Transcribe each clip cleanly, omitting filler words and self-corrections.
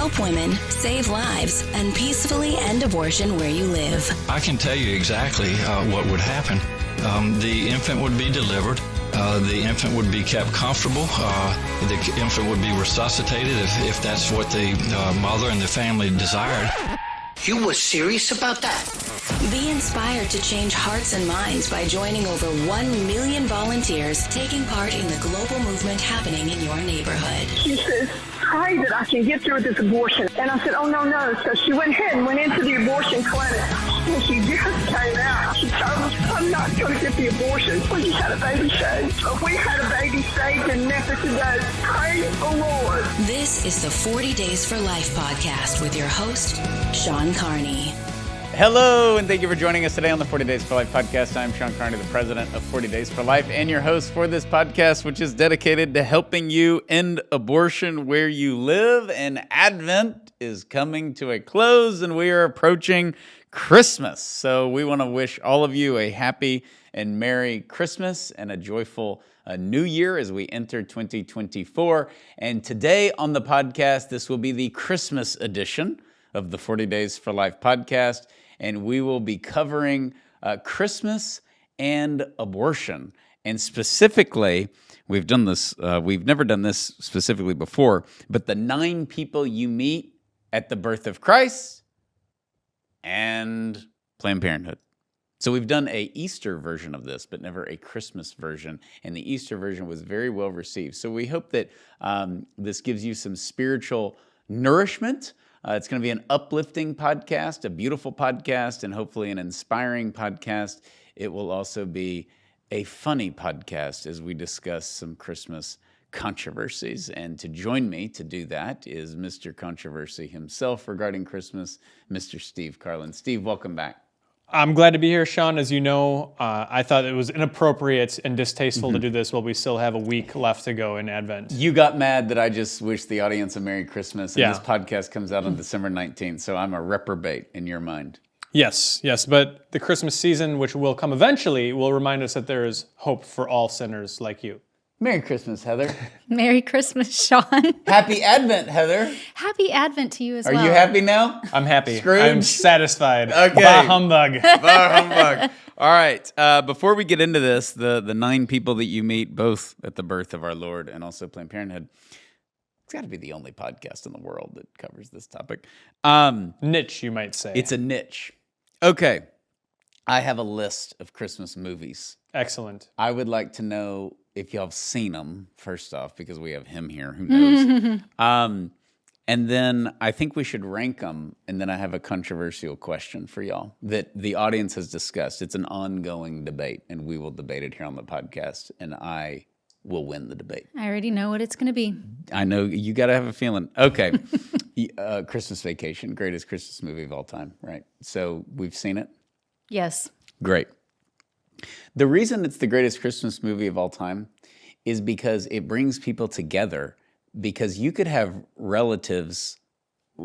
help women, save lives, and peacefully end abortion where you live. I can tell you exactly what would happen. The infant would be delivered. The infant would be kept comfortable. The infant would be resuscitated if that's what the mother and the family desired. You were serious about that? Be inspired to change hearts and minds by joining over 1 million volunteers taking part in the global movement happening in your neighborhood. She says, pray that I can get through this abortion. And I said, oh, no. So she went ahead and went into the abortion clinic. And she just came out. She told us, I'm not going to get the abortion. We just had a baby saved. We had a baby saved in Memphis today. Praise the Lord. This is the 40 Days for Life podcast with your host, Sean Carney. Hello, and thank you for joining us today on the 40 Days for Life podcast. I'm Sean Carney, the president of 40 Days for Life, and your host for this podcast, which is dedicated to helping you end abortion where you live. And Advent is coming to a close, and we are approaching Christmas. So we want to wish all of you a happy and Merry Christmas and a joyful New Year as we enter 2024. And today on the podcast, this will be the Christmas edition of the 40 Days for Life podcast. And we will be covering Christmas and abortion. And specifically, we've done this, we've never done this specifically before, but the 9 people you meet at the birth of Christ and Planned Parenthood. So we've done a Easter version of this, but never a Christmas version. And the Easter version was very well received. So we hope that this gives you some spiritual nourishment. It's going to be an uplifting podcast, a beautiful podcast, and hopefully an inspiring podcast. It will also be a funny podcast as we discuss some Christmas controversies. And to join me to do that is Mr. Controversy himself regarding Christmas, Mr. Steve Carlin. Steve, welcome back. I'm glad to be here, Sean. As you know, I thought it was inappropriate and distasteful to do this while we still have a week left to go in Advent. You got mad that I just wished the audience a Merry Christmas, and this podcast comes out on December 19th, so I'm a reprobate in your mind. Yes, but the Christmas season, which will come eventually, will remind us that there is hope for all sinners like you. Merry Christmas, Heather. Merry Christmas, Sean. Happy Advent, Heather. Happy Advent to you as well. well. Are you happy now? I'm happy. Scrooge? I'm satisfied. Okay. Bah humbug. Bah humbug. All right. Before we get into this, the 9 people that you meet, both at the birth of our Lord and also Planned Parenthood, it's got to be the only podcast in the world that covers this topic. Niche, you might say. It's a niche. Okay. I have a list of Christmas movies. Excellent. I would like to know if y'all have seen them, first off, because we have him here. Who knows? And then I think we should rank them. And then I have a controversial question for y'all that the audience has discussed. It's an ongoing debate, and we will debate it here on the podcast. And I will win the debate. I already know what it's going to be. I know you got to have a feeling. Okay. Christmas Vacation, greatest Christmas movie of all time, right? So we've seen it? Yes. Great. The reason it's the greatest Christmas movie of all time is because it brings people together, because you could have relatives,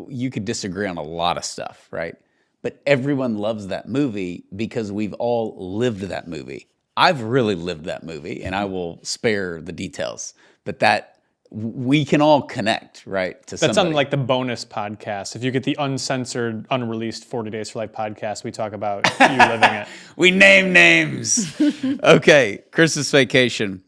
you could disagree on a lot of stuff, right? But everyone loves that movie because we've all lived that movie. I've really lived that movie, and I will spare the details, but that we can all connect, right, to somebody. That's on like the bonus podcast. If you get the uncensored, unreleased 40 Days for Life podcast, we talk about you living it. We name names. Okay, Christmas Vacation.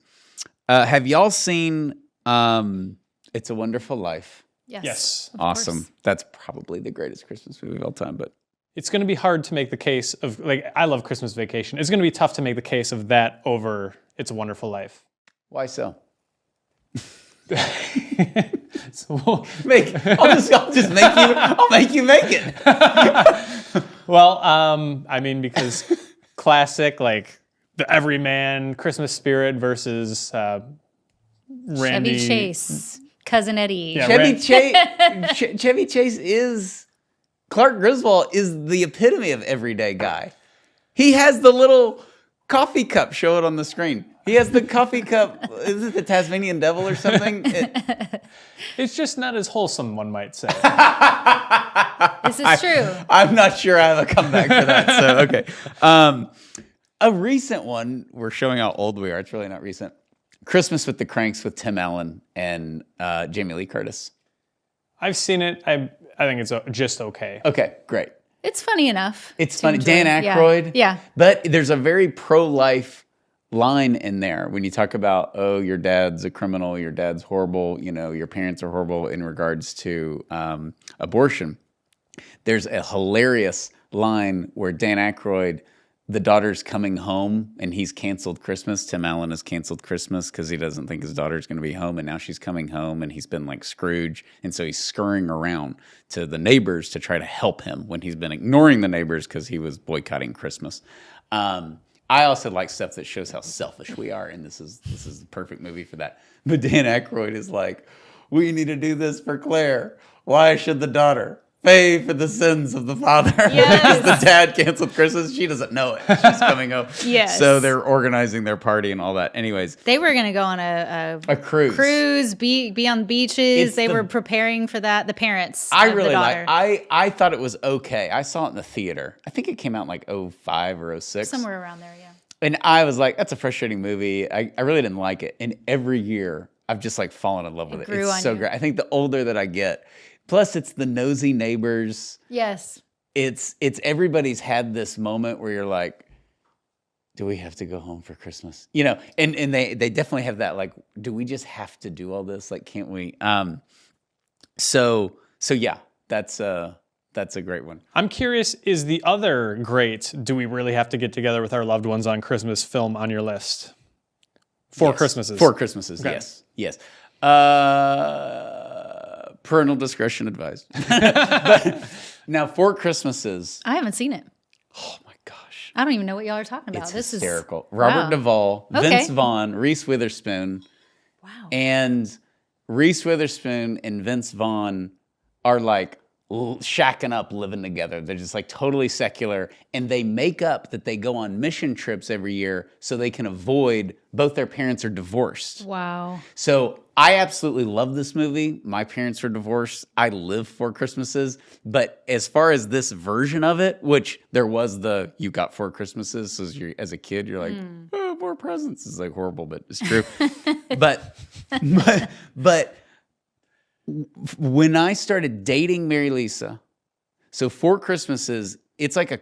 Have y'all seen It's a Wonderful Life? Yes. Awesome. That's probably the greatest Christmas movie of all time, but it's going to be hard to make the case of, like, I love Christmas Vacation. It's going to be tough to make the case of that over It's a Wonderful Life. Why so? I'll make you make it. Well, I mean, because classic, like the everyman Christmas spirit versus Randy Chevy Chase, Cousin Eddie. Yeah, Chevy Chase is Clark Griswold is the epitome of everyday guy. He has the little coffee cup. Show it on the screen. He has the coffee cup. Is it the Tasmanian devil or something? It's just not as wholesome, one might say. This is true. I'm not sure I have a comeback for that. So, okay. A recent one, we're showing how old we are. It's really not recent. Christmas with the Cranks with Tim Allen and Jamie Lee Curtis. I've seen it. I think it's just okay. Okay, great. It's funny enough. It's to funny. enjoy. Dan Aykroyd. Yeah. But there's a very pro-life line in there when you talk about, oh, your dad's a criminal, your dad's horrible, your parents are horrible in regards to abortion. There's a hilarious line where Dan Aykroyd, the daughter's coming home and he's canceled Christmas. Tim Allen has canceled Christmas because he doesn't think his daughter's going to be home, and now she's coming home and he's been like Scrooge. And so he's scurrying around to the neighbors to try to help him when he's been ignoring the neighbors because he was boycotting Christmas. I also like stuff that shows how selfish we are, and this is the perfect movie for that. But Dan Aykroyd is like, we need to do this for Claire. Why should the daughter pay for the sins of the father? Yes. Because the dad canceled Christmas. She doesn't know it. She's coming home. Yes. So they're organizing their party and all that. Anyways, They were going to go on a cruise. be on beaches. It's They the- were preparing for that. The parents. I of really the like. daughter. I thought it was okay. I saw it in the theater. I think it came out in like 05 or 06. Somewhere around there, yeah. And I was like, that's a frustrating movie. I really didn't like it. And every year, I've just like fallen in love with it. grew It's on so you. great. I think the older that I get, plus it's the nosy neighbors. Yes. It's everybody's had this moment where you're like, do we have to go home for Christmas? And they definitely have that, like, do we just have to do all this? Like, can't we? So yeah, that's a great one. I'm curious, is the other great Do We Really Have to Get Together with Our Loved Ones on Christmas film on your list? Four Yes. Christmases. 4 Christmases, Okay. yes. Parental discretion advised. But now, 4 Christmases, I haven't seen it. oh my gosh. I don't even know what y'all are talking about. It's This hysterical. is Robert wow. Duvall, Okay. Vince Vaughn, Reese Witherspoon, Wow. and Reese Witherspoon and Vince Vaughn are like shacking up, living together. They're just like totally secular, and they make up that they go on mission trips every year so they can avoid both their parents are divorced. Wow. So I absolutely love this movie. My parents are divorced. I live 4 Christmases. But as far as this version of it, which there was you got 4 Christmases, so as a kid, you're like, oh, more presents. It's like horrible, but it's true. but when I started dating Mary Lisa, so 4 Christmases, it's like a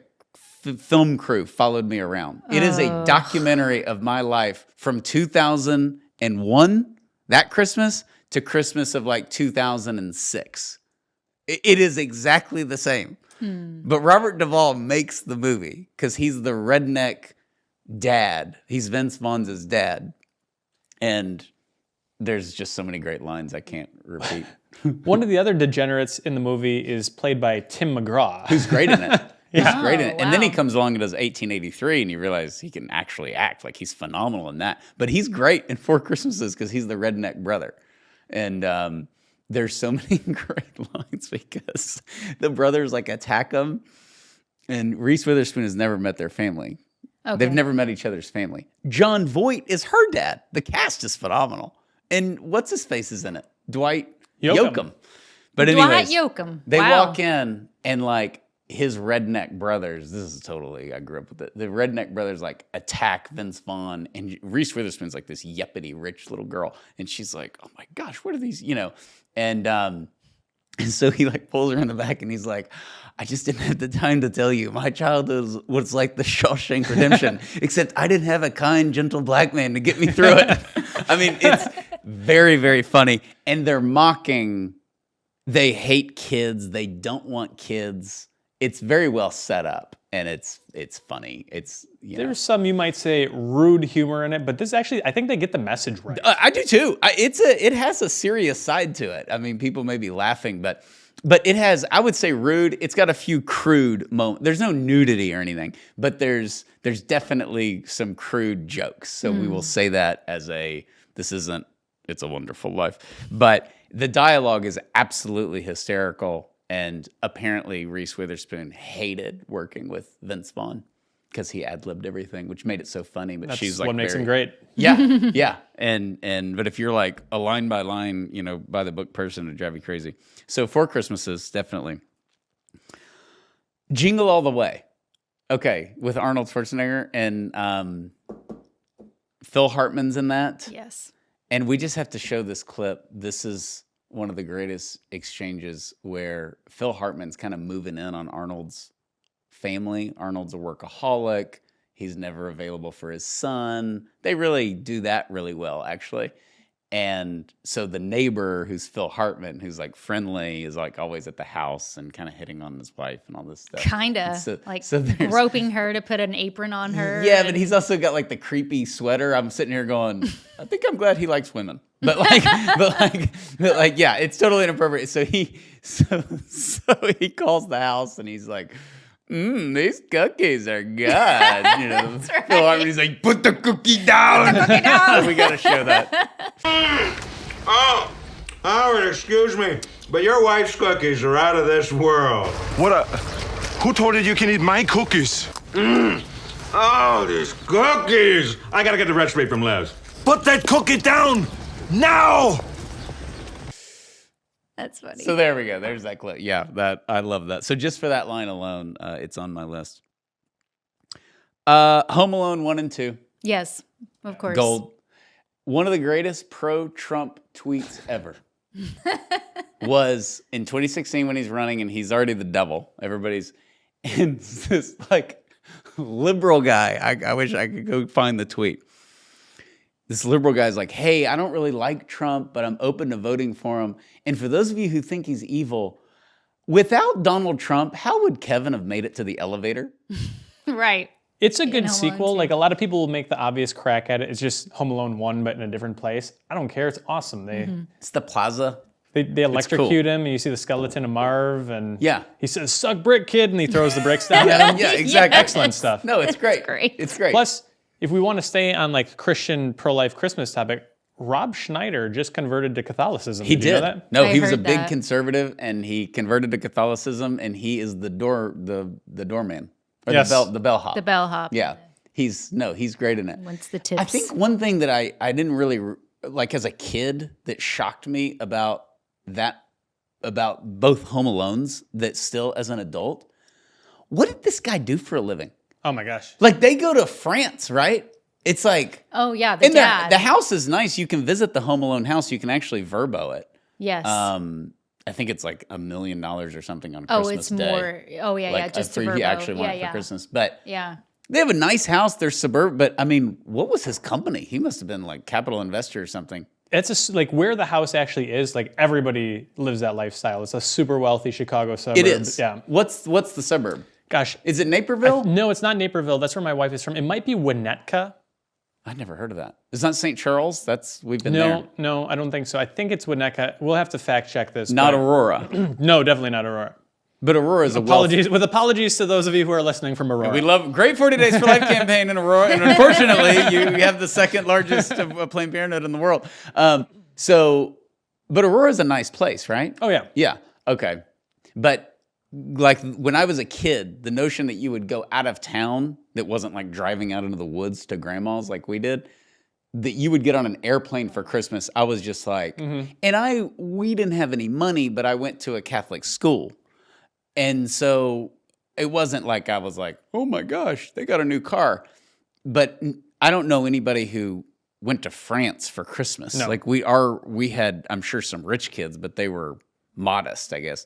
film crew followed me around. It is a documentary of my life from 2001, that Christmas, to Christmas of like 2006. It is exactly the same. But Robert Duvall makes the movie because he's the redneck dad. He's Vince Vaughn's dad. And there's just so many great lines I can't repeat. One of the other degenerates in the movie is played by Tim McGraw. Who's great in it. He's great in it. And then he wow. comes along and does 1883, and you realize he can actually act. Like, he's phenomenal in that. But he's great in 4 Christmases because he's the redneck brother. And there's so many great lines because the brothers like attack him. And Reese Witherspoon has never met their family. Okay. They've never met each other's family. John Voight is her dad. The cast is phenomenal. And what's his face is in it? Dwight Yoakam. But anyways, Dwight Yoakam. they Wow. walk in and like his redneck brothers, this is totally, I grew up with it. The redneck brothers like attack Vince Vaughn, and Reese Witherspoon's like this yuppity rich little girl. And she's like, oh my gosh, what are these, And so he like pulls her in the back and he's like, I just didn't have the time to tell you. My childhood was like the Shawshank Redemption, except I didn't have a kind, gentle black man to get me through it. I mean, it's very, very funny. And they're mocking, they hate kids. They don't want kids. It's very well set up, and it's funny. It's There's some, you might say, rude humor in it, but this actually, I think they get the message right. I do too. It has a serious side to it. I mean, people may be laughing, but it has, I would say, rude. It's got a few crude moments. There's no nudity or anything, but there's definitely some crude jokes. So we will say that as this isn't It's a Wonderful Life, but the dialogue is absolutely hysterical. And apparently Reese Witherspoon hated working with Vince Vaughn because he ad-libbed everything, which made it so funny. But That's she's like, what makes him great. Yeah, yeah. But if you're like a line by line, by the book person, it'd drive you crazy. So 4 Christmases, definitely. Jingle All the Way. Okay, with Arnold Schwarzenegger and Phil Hartman's in that. Yes. And we just have to show this clip. This is one of the greatest exchanges where Phil Hartman's kind of moving in on Arnold's family. Arnold's a workaholic. He's never available for his son. They really do that really well, actually. And so the neighbor, who's Phil Hartman, who's like friendly, is like always at the house and kind of hitting on his wife and all this stuff. Kind of groping her to put an apron on her. Yeah, but he's also got like the creepy sweater. I'm sitting here going, I think I'm glad he likes women. But yeah, it's totally inappropriate. So he calls the house and he's like, these cookies are good. You know, right. Phil Hartman's like, put the cookie down. We got to show that. Oh, Howard, excuse me, but your wife's cookies are out of this world. Who told you you can eat my cookies? Oh, these cookies. I gotta get the recipe from Les. Put that cookie down now! That's funny. So there we go. There's that clip. Yeah, I love that. So just for that line alone, it's on my list. Home Alone 1 and 2. Yes, of course. Gold. One of the greatest pro-Trump tweets ever was in 2016 when he's running and he's already the devil. And this like liberal guy, I wish I could go find the tweet. This liberal guy's like, hey, I don't really like Trump, but I'm open to voting for him. And for those of you who think he's evil, without Donald Trump, how would Kevin have made it to the elevator? Right. It's a good sequel. Like a lot of people will make the obvious crack at it. It's just Home Alone 1, but in a different place. I don't care. It's awesome. It's the plaza. They electrocute him, and you see the skeleton of Marv, and he says, "Suck brick, kid," and he throws the bricks down at him. Yeah, exactly. Excellent stuff. No, it's great. It's great. Plus, if we want to stay on like Christian pro-life Christmas topic, Rob Schneider just converted to Catholicism. He did. You know that? No, he was a big conservative, and he converted to Catholicism, and he is the doorman. Or the bellhop. The bellhop. Yeah. He's great in it. What's the tips? I think one thing that I didn't really like as a kid that shocked me about both Home Alones that still as an adult, what did this guy do for a living? Oh my gosh. Like they go to France, right? It's like, oh yeah, the dad. The house is nice. You can visit the Home Alone house. You can actually verbo it. Yes. I think it's like $1 million or something on Christmas Day. More. Oh yeah, like just for verbo. he actually wanted for Christmas. But yeah, they have a nice house. They're suburban. But I mean, what was his company? He must have been like capital investor or something. It's like where the house actually is. Like everybody lives that lifestyle. It's a super wealthy Chicago suburb. It is. Yeah. What's the suburb? Gosh, is it Naperville? No, it's not Naperville. That's where my wife is from. It might be Winnetka. I've never heard of that. It's not St. Charles. We've been there. No, I don't think so. I think it's Winnetka. We'll have to fact check this. Not Aurora. No, definitely not Aurora. But Aurora is with apologies to those of you who are listeing from Aurora. We love great 40 Days for Life campaign in Aurora, and unfortunately, you have the second largest of Planned Parenthood in the world. But Aurora is a nice place, right? Oh yeah. Yeah. Okay. But like when I was a kid, the notion that you would go out of town that wasn't like driving out into the woods to grandma's like we did, that you would get on an airplane for Christmas, I was just like, and we didn't have any money, but I went to a Catholic school. And so it wasn't like I was like, oh my gosh, they got a new car. But I don't know anybody who went to France for Christmas. No. Like we had, I'm sure some rich kids, but they were modest, I guess.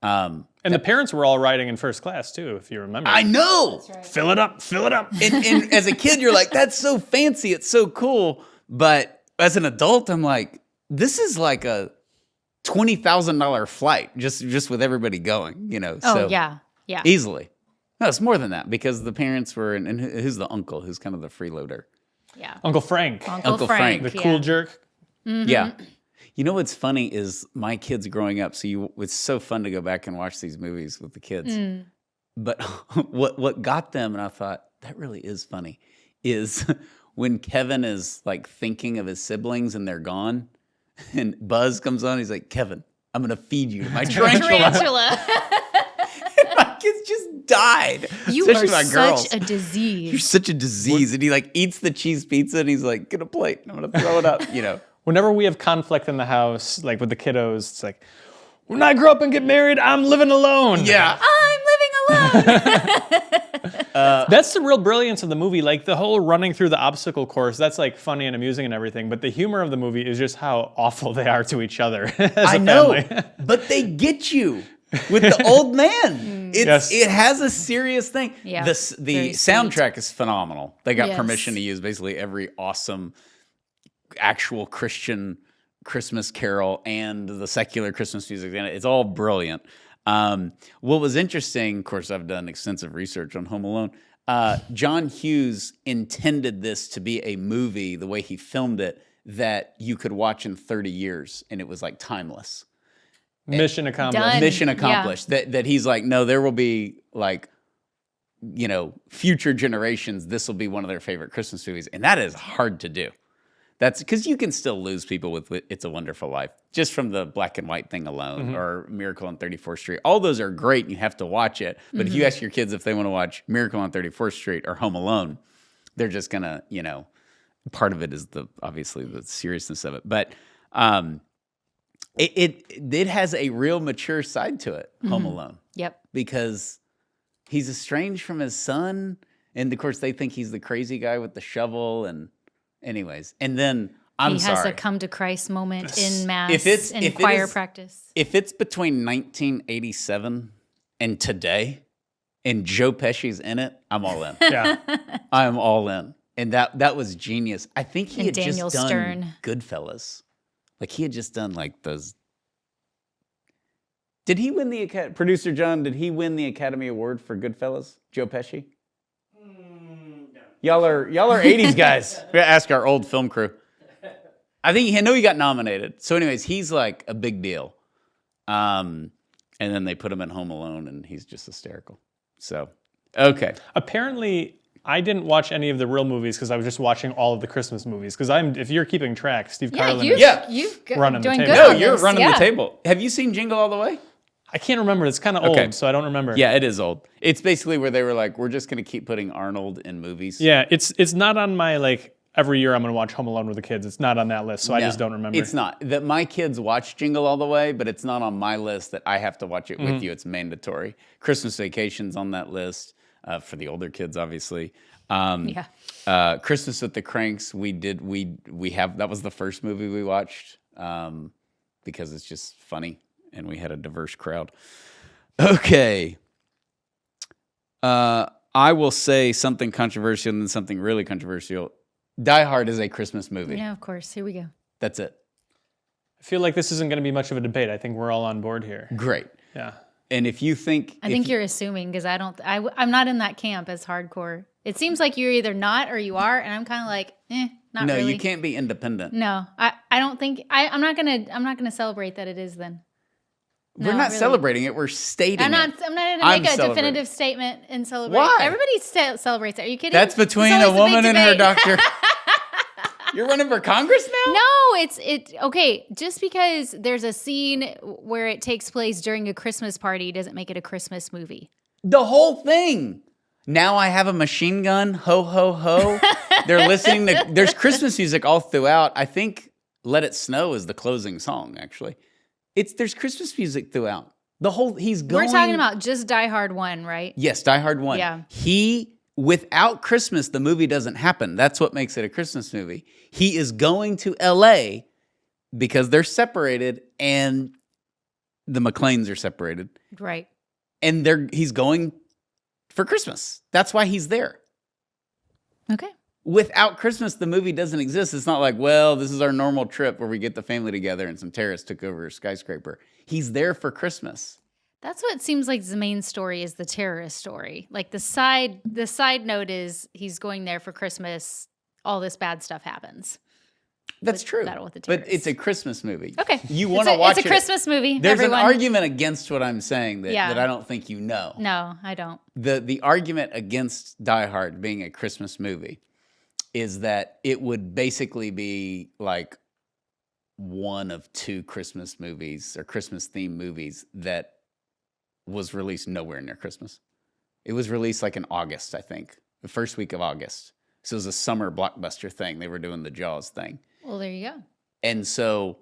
And the parents were all riding in first class too, if you remember. I know. Right. Fill it up. And as a kid, you're like, that's so fancy. It's so cool. But as an adult, I'm like, this is like a $20,000 flight just with everybody going, you know. Oh, so yeah. Easily. No, it's more than that because the parents were, and who's the uncle? Who's kind of the freeloader? Yeah. Uncle Frank. Uncle Frank. The cool jerk. Mm-hmm. Yeah. You know what's funny is my kids growing up, it's so fun to go back and watch these movies with the kids. But what got them, and I thought, that really is funny, is when Kevin is like thinking of his siblings and they're gone, and Buzz comes on, he's like, Kevin, I'm going to feed you to my tarantula. My kids just died. You Especially are my girls. such a disease. You're such a disease. And he like eats the cheese pizza and he's like, get a plate. I'm going to throw it up, you know. Whenever we have conflict in the house, like with the kiddos, it's like, when I grow up and get married, I'm living alone. Yeah. I'm living That's the real brilliance of the movie. Like the whole running through the obstacle course, that's like funny and amusing and everything. But the humor of the movie is just how awful they are to each other as I a know, family. but they get you with the old man. It has a serious thing. Yeah, The very soundtrack is phenomenal. They got Yes. permission to use basically every awesome actual Christian Christmas carol and the secular Christmas music in it. It's all brilliant. What was interesting, of course, I've done extensive research on Home Alone. John Hughes intended this to be a movie, the way he filmed it, that you could watch in 30 years, and it was like timeless. Mission accomplished. Done. Mission accomplished. That he's like, no, there will be like, future generations, this will be one of their favorite Christmas movies. And that is hard to do. That's because you can still lose people with It's a Wonderful Life, just from the black and white thing alone, or Miracle on 34th Street. All those are great, and you have to watch it. But if you ask your kids if they want to watch Miracle on 34th Street or Home Alone, they're just going to, part of it is obviously the seriousness of it. But it has a real mature side to it, Home Alone. Yep. Because he's estranged from his son, and of course they think he's the crazy guy with the shovel, and anyways, and then He has a come to Christ moment in mass, in if choir practice. If it's between 1987 and today, and Joe Pesci's in it, I'm all in. Yeah. I'm all in, and that was genius. I think he had Daniel just done Stern. Goodfellas, like he had just done like those. Did he win the producer John? Did he win the Academy Award for Goodfellas? Joe Pesci. Y'all are 80s guys. We gotta ask our old film crew. I know he got nominated. So anyways, he's like a big deal. And then they put him in Home Alone, and he's just hysterical. So, okay. Apparently, I didn't watch any of the real movies because I was just watching all of the Christmas movies. Because if you're keeping track, Steve Carlin is You've running the doing table. good No, on you're this, running yeah. the table. Have you seen Jingle All the Way? I can't remember. It's kind of Okay. old, so I don't remember. Yeah, it is old. It's basically where they were like, we're just going to keep putting Arnold in movies. Yeah, it's not on my, every year I'm going to watch Home Alone with the kids. It's not on that list, so I No, just don't remember. It's not. That my kids watch Jingle All the Way, but it's not on my list that I have to watch it with you. It's mandatory. Christmas Vacation's on that list for the older kids, obviously. Christmas with the Cranks, that was the first movie we watched because it's just funny and we had a diverse crowd. Okay. I will say something controversial and then something really controversial. Die Hard is a Christmas movie. Yeah, of course. Here we go. That's it. I feel like this isn't going to be much of a debate. I think we're all on board here. Great. Yeah. And if you think... I think you're assuming because I'm not in that camp as hardcore. It seems like you're either not or you are, and I'm kind of like, not no, really. you can't be independent. No, I don't think I'm not gonna celebrate that it is then. We're No, not really. celebrating it. We're stating I'm not it. gonna make I'm a celebrating. definitive statement and celebrate. Why? Everybody celebrates it. Are you kidding? That's between It's a always woman big and her debate. doctor. You're running for Congress now? No, okay. Just because there's a scene where it takes place during a Christmas party doesn't make it a Christmas movie. The whole thing. Now I have a machine gun. Ho, ho, ho. They're listening to... There's Christmas music all throughout. I think Let It Snow is the closing song, actually. There's Christmas music throughout. He's going... We're talking about just Die Hard 1, right? Yes, Die Hard 1. Yeah. Without Christmas, the movie doesn't happen. That's what makes it a Christmas movie. He is going to L.A. because they're separated and the McClanes are separated. Right. And he's going for Christmas. That's why he's there. Okay. Without Christmas, the movie doesn't exist. It's not like, well, this is our normal trip where we get the family together and some terrorists took over a skyscraper. He's there for Christmas. That's what seems like the main story is the terrorist story. Like the side note is he's going there for Christmas. All this bad stuff happens. That's true. With the But terrorists. it's a Christmas movie. Okay. You want to watch it. It's a Christmas movie. There's everyone. an argument against what I'm saying that Yeah. I don't think you know. No, I don't. The argument against Die Hard being a Christmas movie is that it would basically be like one of two Christmas movies or Christmas-themed movies that was released nowhere near Christmas. It was released like in August, I think, the first week of August. So it was a summer blockbuster thing. They were doing the Jaws thing. Well, there you go. And so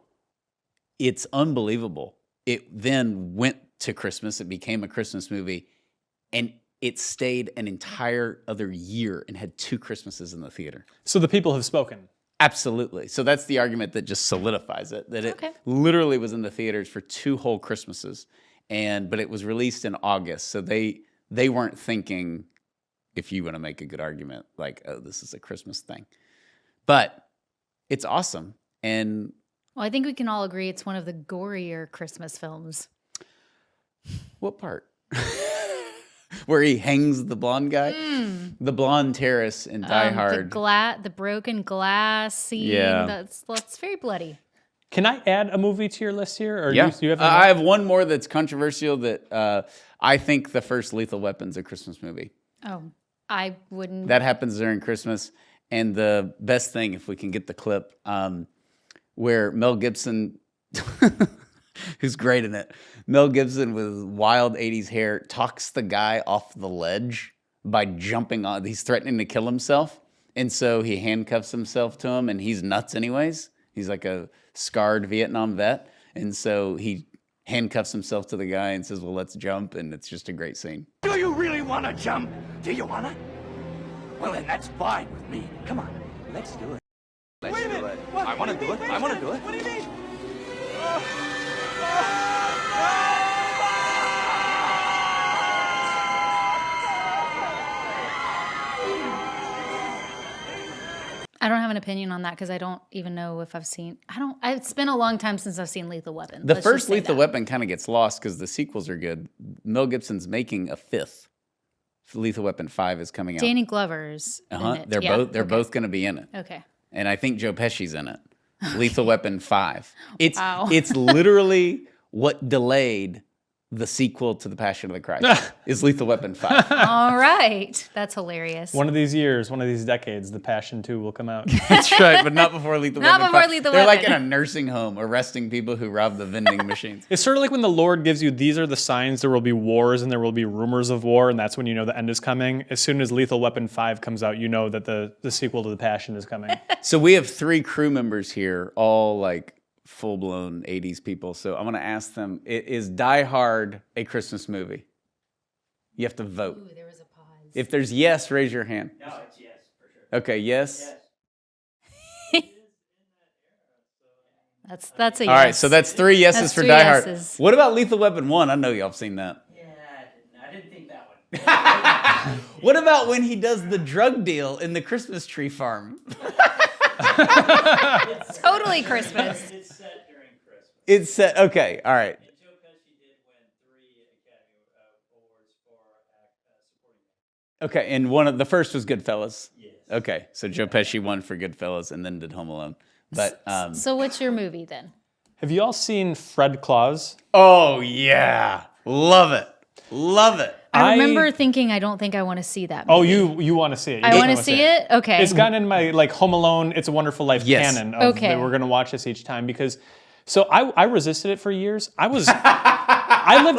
it's unbelievable. It then went to Christmas. It became a Christmas movie. and it stayed an entire other year and had 2 Christmases in the theater. So the people have spoken. Absolutely. So that's the argument that just solidifies it, that it literally was in the theaters for 2 whole Christmases, but it was released in August. So they weren't thinking, if you want to make a good argument, like, oh, this is a Christmas thing. But it's awesome. And well, I think we can all agree it's one of the gorier Christmas films. what part? Where he hangs the blonde guy? The blonde terrace in Die Hard. The broken glass scene. Yeah. That's very bloody. Can I add a movie to your list here? Or Yeah. do you have I have one more that's controversial that I think the first Lethal Weapon's a Christmas movie. Oh, I wouldn't. That happens during Christmas. And the best thing, if we can get the clip, where Mel Gibson, who's great in it, Mel Gibson with wild 80s hair talks the guy off the ledge by jumping on. He's threatening to kill himself. And so he handcuffs himself to him, and he's nuts anyways. He's like a scarred Vietnam vet. And so he handcuffs himself to the guy and says, well, let's jump. And it's just a great scene. Do you really want to jump? Do you want to? Well, then that's fine with me. Come on, let's do it. Wait a minute. I want to do it. I want to do it. What do you mean? I don't have an opinion on that because I don't even know if I've seen. It's been a long time since I've seen Lethal Weapon. The first Lethal Weapon kind of gets lost because the sequels are good. Mel Gibson's making a 5th. Lethal Weapon 5 is coming out. Danny Glover's in it. They're both going to be in it. Okay. And I think Joe Pesci's in it. Lethal Weapon 5. Wow. It's literally what delayed the sequel to The Passion of the Christ is Lethal Weapon 5. All right. That's hilarious. One of these years, one of these decades, The Passion 2 will come out. That's right, but not before Lethal Not Weapon before 5. Lethal They're like Weapon. in a nursing home arresting people who rob the vending machines. It's sort of like when the Lord gives you, these are the signs there will be wars and there will be rumors of war, and that's when you know the end is coming. As soon as Lethal Weapon 5 comes out, you know that the sequel to The Passion is coming. So we have 3 crew members here, all like full-blown 80s people. So I'm going to ask them, is Die Hard a Christmas movie? You have to vote. Ooh, there was a pause. If there's yes, raise your hand. No, it's yes, for sure. Okay, yes. That's a yes. All right, so that's 3 yeses That's for 3 Die Hard. yeses. What about Lethal Weapon 1? I know y'all have seen that. Yeah, I didn't think that one. What about when he does the drug deal in the Christmas tree farm? Totally Christmas. It's set during Christmas. It's set, okay, all right. And Joe Pesci did win 3 Academy Awards for supporting. Okay, and one of the first was Goodfellas. Yes. Okay, so Joe Pesci won for Goodfellas and then did Home Alone. But So what's your movie then? Have you all seen Fred Claus? oh yeah, love it, love it. I remember thinking I don't think I want to see that movie. Oh, you want to see it? I want to see it? Okay. It's gotten in my like Home Alone, It's a Wonderful Life Yes. canon of Okay. that we're going to watch this each time because. So I resisted it for years. I lived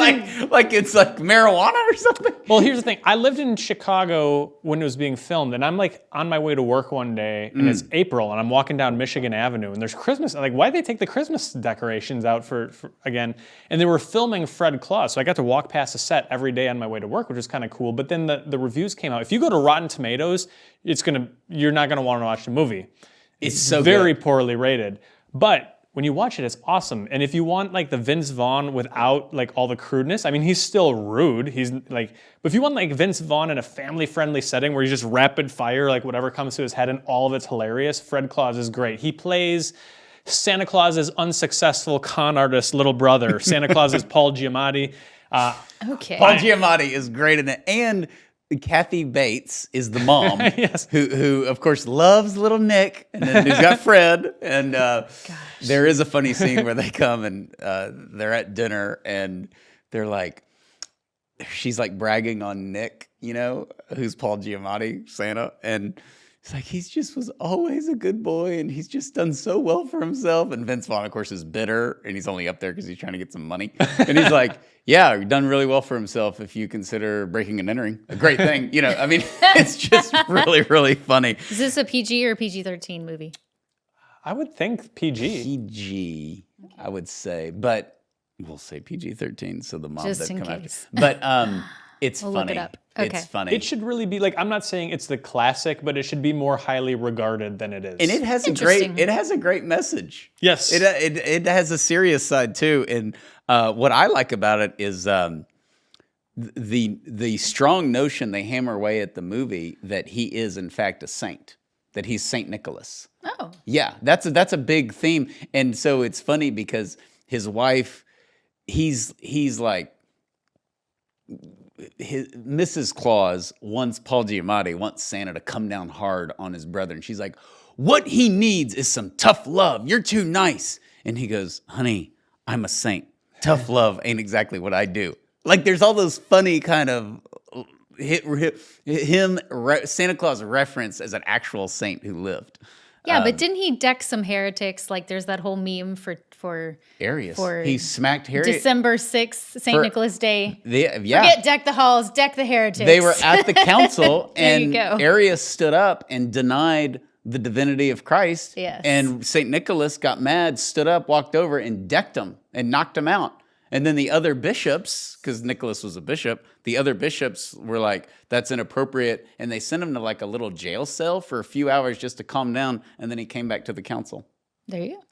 in. Like it's like marijuana or something. Well, here's the thing. I lived in Chicago when it was being filmed, and I'm like on my way to work one day, and it's April, and I'm walking down Michigan Avenue, and there's Christmas. I'm like, why'd they take the Christmas decorations out for again? And they were filming Fred Claus, so I got to walk past the set every day on my way to work, which was kind of cool. But then the reviews came out. If you go to Rotten Tomatoes, you're not gonna want to watch the movie. It's so very good. poorly rated, but. When you watch it, it's awesome. And if you want like the Vince Vaughn without like all the crudeness, I mean, he's still rude. He's like, but if you want like Vince Vaughn in a family-friendly setting where he's just rapid fire, like whatever comes to his head and all of it's hilarious, Fred Claus is great. He plays Santa Claus's unsuccessful con artist little brother. Santa Claus is Paul Giamatti. Okay. Paul Giamatti is great in it, and Kathy Bates is the mom, Yes. who of course loves little Nick, and then who's got Fred. And there is a funny scene where they come and they're at dinner, and they're like, she's like bragging on Nick, you know, who's Paul Giamatti, Santa, and it's like he just was always a good boy, and he's just done so well for himself. And Vince Vaughn, of course, is bitter, and he's only up there because he's trying to get some money. And he's like, yeah, he's done really well for himself if you consider breaking and entering a great thing. You know, I mean, it's just really, really funny. Is this a PG or PG-13 movie? I would think PG. PG, I would say, but we'll say PG-13, so the mom Just doesn't in come case. after. But It's We'll funny. look it up. Okay. It's funny. It should really be like, I'm not saying it's the classic, but it should be more highly regarded than it is. And it has a great message. Yes. It has a serious side too. And what I like about it is the strong notion they hammer away at the movie that he is in fact a saint, that he's Saint Nicholas. Oh. Yeah, that's a big theme. And so it's funny because his wife, he's like, Mrs. Claus Paul Giamatti wants Santa to come down hard on his brother. And she's like, what he needs is some tough love. You're too nice. And he goes, honey, I'm a saint. Tough love ain't exactly what I do. Like there's all those funny kind of Santa Claus reference as an actual saint who lived. Yeah, but didn't he deck some heretics? Like there's that whole meme for Arius. For he smacked Harriet. December 6th, St. Nicholas Day. Yeah. Forget deck the halls, deck the heretics. They were at the council and you go. Arius stood up and denied the divinity of Christ. Yes. And St. Nicholas got mad, stood up, walked over and decked him and knocked him out. And then the other bishops, because Nicholas was a bishop, the other bishops were like, that's inappropriate. And they sent him to like a little jail cell for a few hours just to calm down. And then he came back to the council. There you go.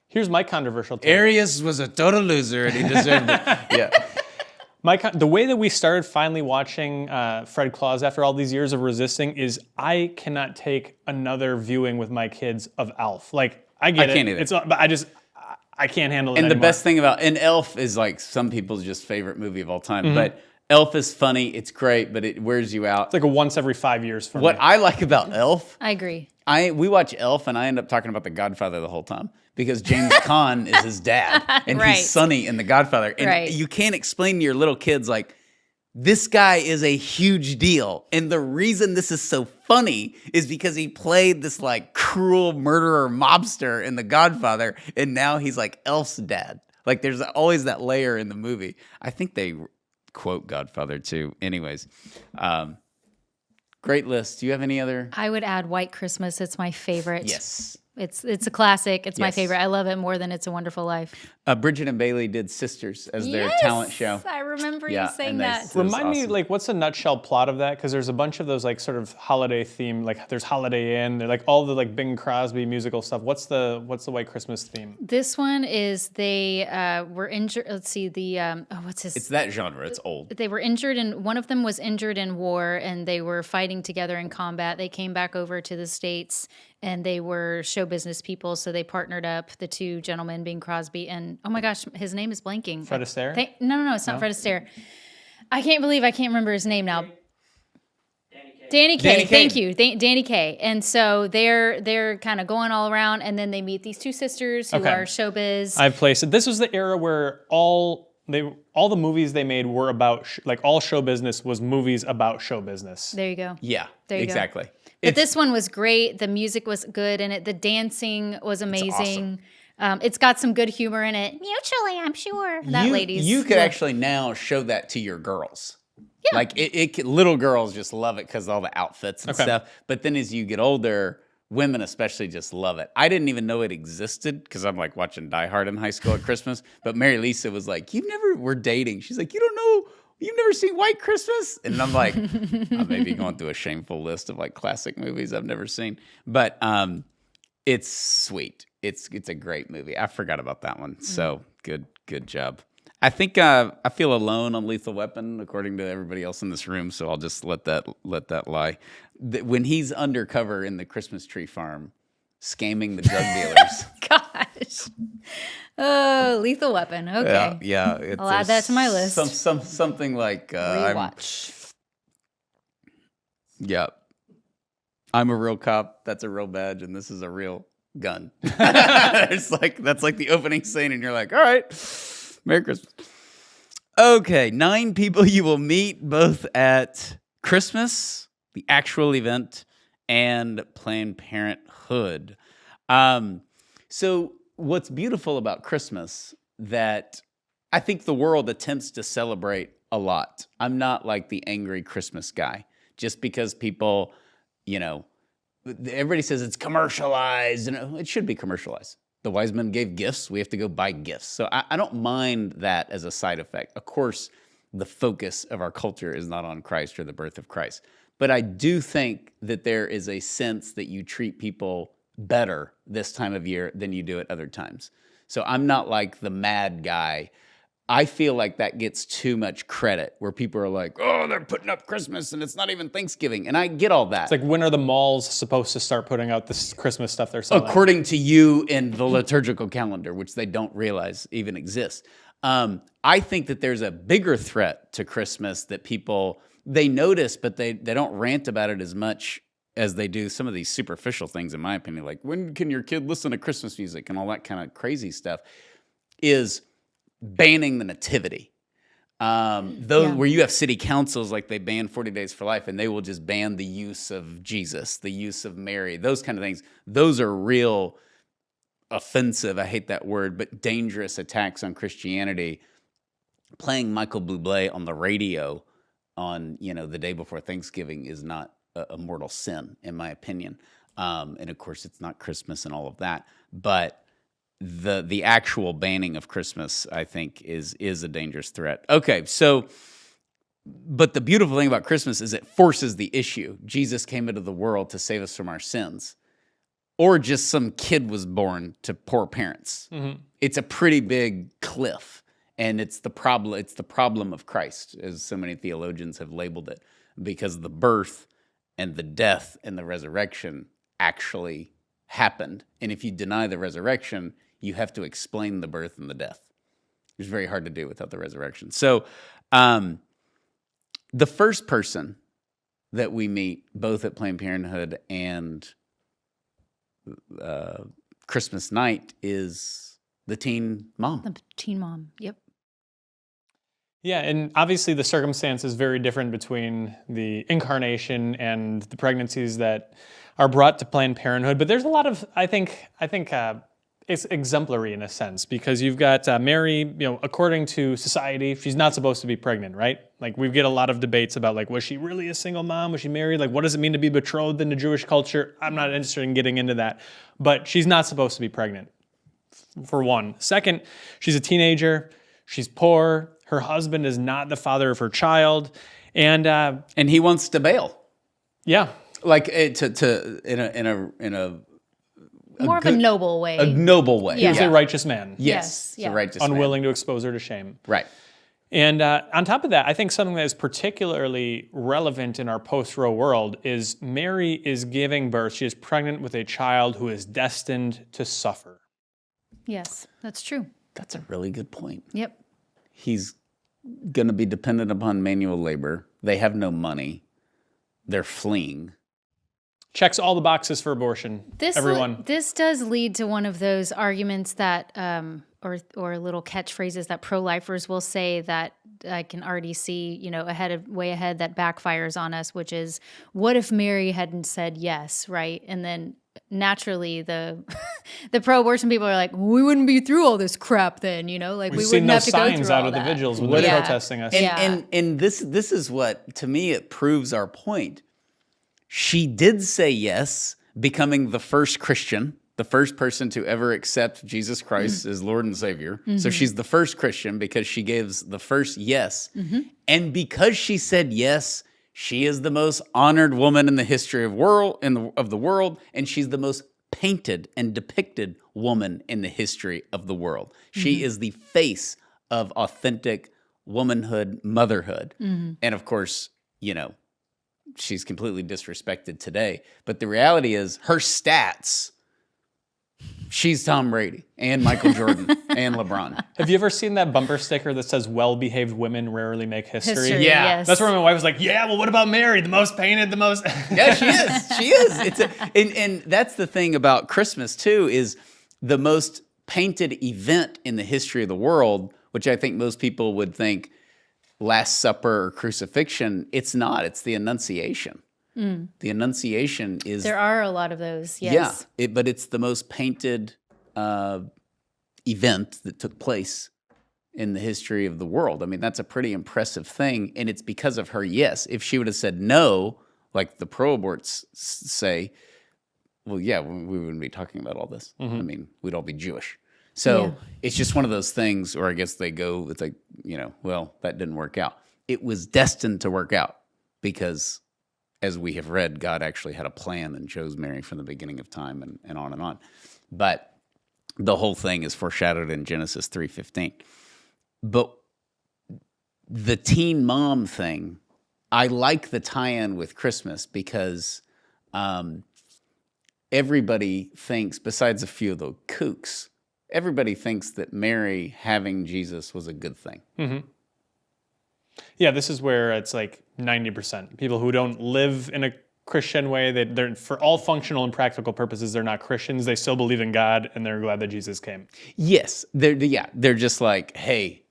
Here's my controversial take. Arius was a total loser and he deserved it. Yeah. The way that we started finally watching Fred Claus after all these years of resisting is I cannot take another viewing with my kids of Alf. Like, I get it. I can't either. But I can't handle it And anymore. the best thing about, and Elf is like some people's just favorite movie of all time, but Elf is funny, it's great, but it wears you out. It's like a once every 5 years for me. What I like about Elf, I agree. we watch Elf and I end up talking about The Godfather the whole time because James Caan is his dad and Right. he's Sonny in The Godfather. And Right. you can't explain to your little kids like, this guy is a huge deal. And the reason this is so funny is because he played this like cruel murderer mobster in The Godfather. And now he's like Elf's dad. Like there's always that layer in the movie. I think they quote Godfather too. Anyways, great list. Do you have any other? I would add White Christmas. It's my favorite. Yes. It's a classic. It's my Yes. favorite. I love it more than It's a Wonderful Life. Bridget and Bailey did Sisters as their Yes! talent show. I remember Yeah, you saying and that. it was Remind me, awesome. like, what's the nutshell plot of that? Because there's a bunch of those, like, sort of holiday theme. Like, there's Holiday Inn. They're like all the like Bing Crosby musical stuff. What's the White Christmas theme? This one is they were injured. Let's see what's his? It's that genre. It's old. They were injured, and one of them was injured in war, and they were fighting together in combat. They came back over to the States, and they were show business people, so they partnered up, the two gentlemen, Bing Crosby, and oh my gosh, his name is blanking. Fred Astaire? No, it's not Fred Astaire. I can't believe I can't remember his name now. Danny Kaye. Thank you, Danny Kaye. And so they're kind of going all around, and then they meet these two sisters who are showbiz. I've placed it. This was the era where all the movies they made were about like all show business was movies about show business. There you go. Yeah, There you go. exactly. But this one was great. The music was good in it. The dancing was amazing. It's got some good humor in it. Mutually, I'm sure. You could actually now show that to your girls. Yeah. Like little girls just love it because of all the outfits and stuff. But then as you get older, women especially just love it. I didn't even know it existed because I'm like watching Die Hard in high school at Christmas. But Mary Lisa was like, we're dating. She's like, you don't know. You've never seen White Christmas? And I'm like, I may be going through a shameful list of like classic movies I've never seen. But it's sweet. It's a great movie. I forgot about that one. So good job. I think I feel alone on Lethal Weapon, according to everybody else in this room. So I'll just let that lie. When he's undercover in the Christmas tree farm, scamming the drug dealers. Gosh. Oh, Lethal Weapon. Okay. Yeah. I'll add that to my list. Something like Rewatch. I'm a real cop. That's a real badge, and this is a real gun. That's like the opening scene, and you're like, all right, Merry Christmas. Okay, 9 people you will meet both at Christmas, the actual event, and Planned Parenthood. So what's beautiful about Christmas that I think the world attempts to celebrate a lot. I'm not like the angry Christmas guy, just because people, everybody says it's commercialized, and it should be commercialized. The wise men gave gifts. We have to go buy gifts. So I don't mind that as a side effect. Of course, the focus of our culture is not on Christ or the birth of Christ. But I do think that there is a sense that you treat people better this time of year than you do at other times. So I'm not like the mad guy. I feel like that gets too much credit, where people are like, oh, they're putting up Christmas and it's not even Thanksgiving. And I get all that. It's like, when are the malls supposed to start putting out this Christmas stuff they're selling? According to you in the liturgical calendar, which they don't realize even exists. I think that there's a bigger threat to Christmas that people, they notice, but they don't rant about it as much as they do some of these superficial things, in my opinion, like when can your kid listen to Christmas music and all that kind of crazy stuff, is banning the nativity. Where you have city councils, like they ban 40 Days for Life, and they will just ban the use of Jesus, the use of Mary, those kind of things. Those are real offensive, I hate that word, but dangerous attacks on Christianity. Playing Michael Bublé on the radio on, the day before Thanksgiving is not a mortal sin, in my opinion. And of course, it's not Christmas and all of that. But the actual banning of Christmas, I think, is a dangerous threat. Okay, so, but the beautiful thing about Christmas is it forces the issue. Jesus came into the world to save us from our sins. Or just some kid was born to poor parents. Mm-hmm. It's a pretty big cliff. And it's the problem of Christ, as so many theologians have labeled it, because the birth and the death and the resurrection actually happened. And if you deny the resurrection, you have to explain the birth and the death. It's very hard to do without the resurrection. So the first person that we meet, both at Planned Parenthood and Christmas night, is the teen mom. The teen mom, yep. Yeah, and obviously the circumstance is very different between the incarnation and the pregnancies that are brought to Planned Parenthood. But there's a lot of, I think it's exemplary in a sense, because you've got Mary, according to society, she's not supposed to be pregnant, right? Like, we get a lot of debates about, like, was she really a single mom? Was she married? Like, what does it mean to be betrothed in the Jewish culture? I'm not interested in getting into that. But she's not supposed to be pregnant, for one. Second, she's a teenager. She's poor. Her husband is not the father of her child. And he wants to bail. Yeah. Like, in a more of a noble way. A noble way. He was a righteous man. Yes. Yeah. A righteous unwilling man. to expose her to shame. Right. And on top of that, I think something that is particularly relevant in our post-Roe world is Mary is giving birth. She is pregnant with a child who is destined to suffer. Yes, that's true. That's a really good point. Yep. He's going to be dependent upon manual labor. They have no money. They're fleeing. Checks all the boxes for abortion. Everyone. This does lead to one of those arguments that, or little catchphrases that pro-lifers will say that I can already see, way ahead that backfires on us, which is, what if Mary hadn't said yes, right? And then naturally the pro-abortion people are like, we wouldn't be through all this crap then, like we wouldn't have to go through all that. We've seen those signs out of the vigils when they're protesting us. And this is what, to me, it proves our point. She did say yes, becoming the first Christian, the first person to ever accept Jesus Christ as Lord and Savior. Mm-hmm. So she's the first Christian because she gives the first yes. Mm-hmm. And because she said yes, she is the most honored woman in the history of the world, and she's the most painted and depicted woman in the history of the world. She is the face of authentic womanhood, motherhood. Mm-hmm. And of course, she's completely disrespected today. But the reality is, her stats, she's Tom Brady and Michael Jordan and LeBron. Have you ever seen that bumper sticker that says, well-behaved women rarely make history? Yeah. Yes. That's where my wife was like, yeah, well, what about Mary? The most painted, the most... Yeah, she is. She is. And that's the thing about Christmas, too, is the most painted event in the history of the world, which I think most people would think Last Supper or crucifixion. It's not. It's the Annunciation. Mm. The Annunciation is... There are a lot of those, yes. Yeah, but it's the most painted event that took place in the history of the world. I mean, that's a pretty impressive thing, and it's because of her yes. If she would have said no, like the pro-aborts say, well, yeah, we wouldn't be talking about all this. Mm-hmm. I mean, we'd all be Jewish. So it's just one of those things, or I guess they go, it's like, well, that didn't work out. It was destined to work out because, as we have read, God actually had a plan and chose Mary from the beginning of time and on and on. But the whole thing is foreshadowed in Genesis 3:15. But the teen mom thing, I like the tie-in with Christmas because everybody thinks, besides a few of the kooks, everybody thinks that Mary having Jesus was a good thing. Mm-hmm. Yeah, this is where it's like 90%. People who don't live in a Christian way, they're for all functional and practical purposes, they're not Christians. They still believe in God, and they're glad that Jesus came. Yes, they're just like, hey,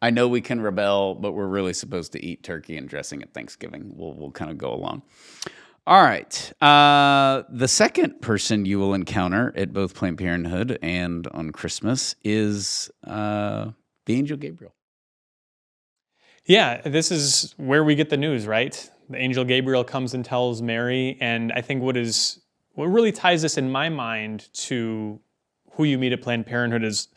I know we can rebel, but we're really supposed to eat turkey and dressing at Thanksgiving. We'll kind of go along. All right. The second person you will encounter at both Planned Parenthood and on Christmas is the angel Gabriel. Yeah, this is where we get the news, right? The angel Gabriel comes and tells Mary, and I think what really ties this in my mind to who you meet at Planned Parenthood is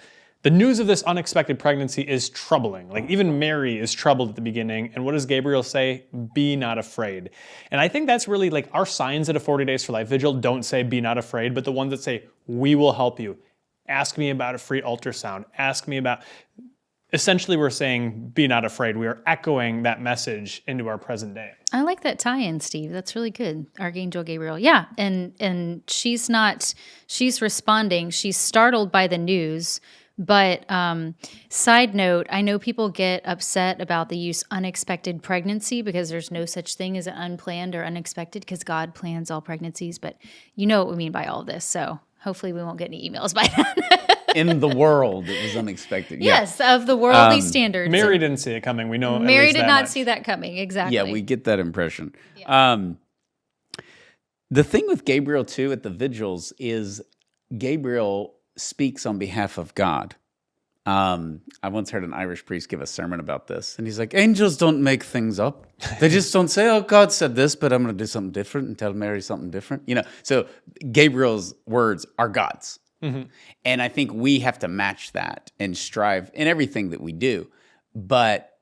the news of this unexpected pregnancy is troubling. Like even Mary is troubled at the beginning, and what does Gabriel say? Be not afraid. And I think that's really like our signs at a 40 Days for Life vigil don't say be not afraid, but the ones that say we will help you. Ask me about a free ultrasound. Ask me about... Essentially, we're saying, be not afraid. We are echoing that message into our present day. I like that tie-in, Steve. That's really good. Archangel Gabriel. Yeah, and she's responding. She's startled by the news. But side note, I know people get upset about the use unexpected pregnancy because there's no such thing as an unplanned or unexpected because God plans all pregnancies. But you know what we mean by all this. So hopefully we won't get any emails by that. In the world, it was unexpected. Yes, of the worldly standards. Mary didn't see it coming. We know. Mary did not see that coming. Exactly. Yeah, we get that impression. Yeah. The thing with Gabriel too at the vigils is Gabriel speaks on behalf of God. I once heard an Irish priest give a sermon about this, and he's like, "Angels don't make things up. They just don't say, 'Oh, God said this, but I'm going to do something different and tell Mary something different.'" So Gabriel's words are God's. Mm-hmm. And I think we have to match that and strive in everything that we do. But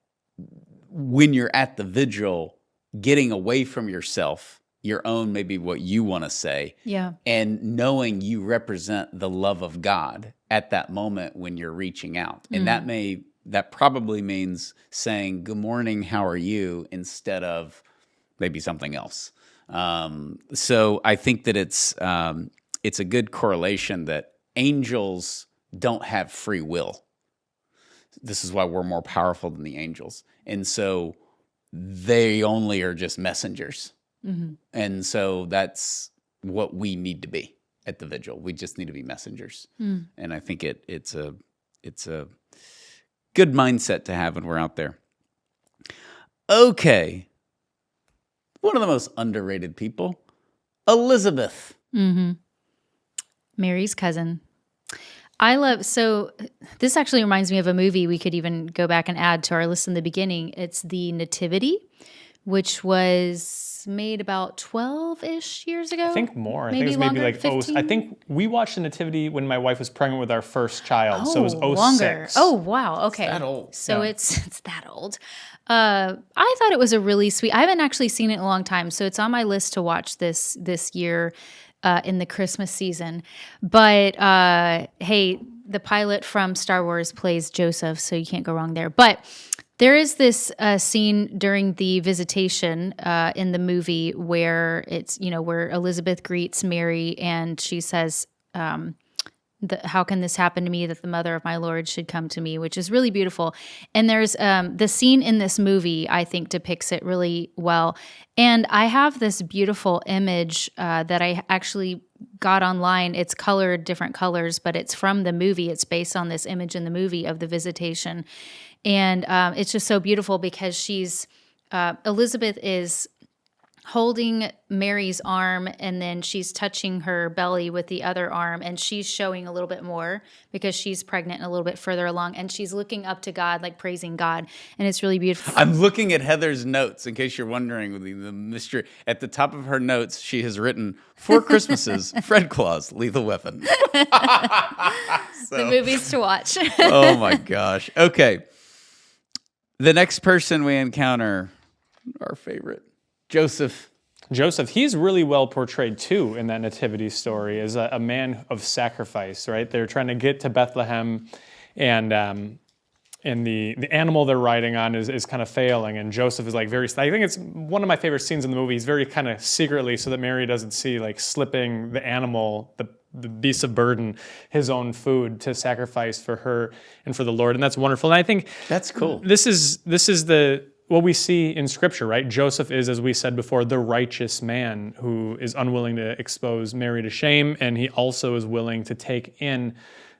when you're at the vigil, getting away from yourself, your own, maybe what you want to say, and knowing you represent the love of God at that moment when you're reaching out. And that probably means saying, "Good morning, how are you?" instead of maybe something else. So I think that it's a good correlation that angels don't have free will. This is why we're more powerful than the angels. And so they only are just messengers. Mm-hmm. And so that's what we need to be at the vigil. We just need to be messengers. Mm. And I think it's a good mindset to have when we're out there. Okay. One of the most underrated people, Elizabeth. Mm-hmm. Mary's cousin. So this actually reminds me of a movie we could even go back and add to our list in the beginning. It's The Nativity, which was made about 12-ish years ago. I think more. I think it was maybe like 15? I think we watched The Nativity when my wife was pregnant with our first child. So it was 06. Longer. Oh, wow. Okay. It's that old. So it's that old. I thought it was a really sweet. I haven't actually seen it in a long time, so it's on my list to watch this year. In the Christmas season. But hey, the pilot from Star Wars plays Joseph, so you can't go wrong there. But there is this scene during the visitation in the movie where where Elizabeth greets Mary and she says, how can this happen to me that the mother of my Lord should come to me, which is really beautiful. And there's the scene in this movie, I think, depicts it really well. And I have this beautiful image that I actually got online. It's colored different colors, but it's from the movie. It's based on this image in the movie of the visitation. And it's just so beautiful because Elizabeth is holding Mary's arm, and then she's touching her belly with the other arm, and she's showing a little bit more because she's pregnant and a little bit further along, and she's looking up to God, like praising God, and it's really beautiful. I'm looking at Heather's notes in case you're wondering. The mystery at the top of her notes, she has written 4 Christmases, Fred Claus, Lethal Weapon. The movies to watch. Oh my gosh. Okay. The next person we encounter, our favorite, Joseph. Joseph, he's really well portrayed too in that nativity story as a man of sacrifice, right? They're trying to get to Bethlehem, and the animal they're riding on is kind of failing, and Joseph is like very, I think it's one of my favorite scenes in the movie. He's very kind of secretly, so that Mary doesn't see, like slipping the animal, the beast of burden, his own food to sacrifice for her and for the Lord. And that's wonderful. And I think that's cool. This is what we see in Scripture, right? Joseph is, as we said before, the righteous man who is unwilling to expose Mary to shame, and he also is willing to take in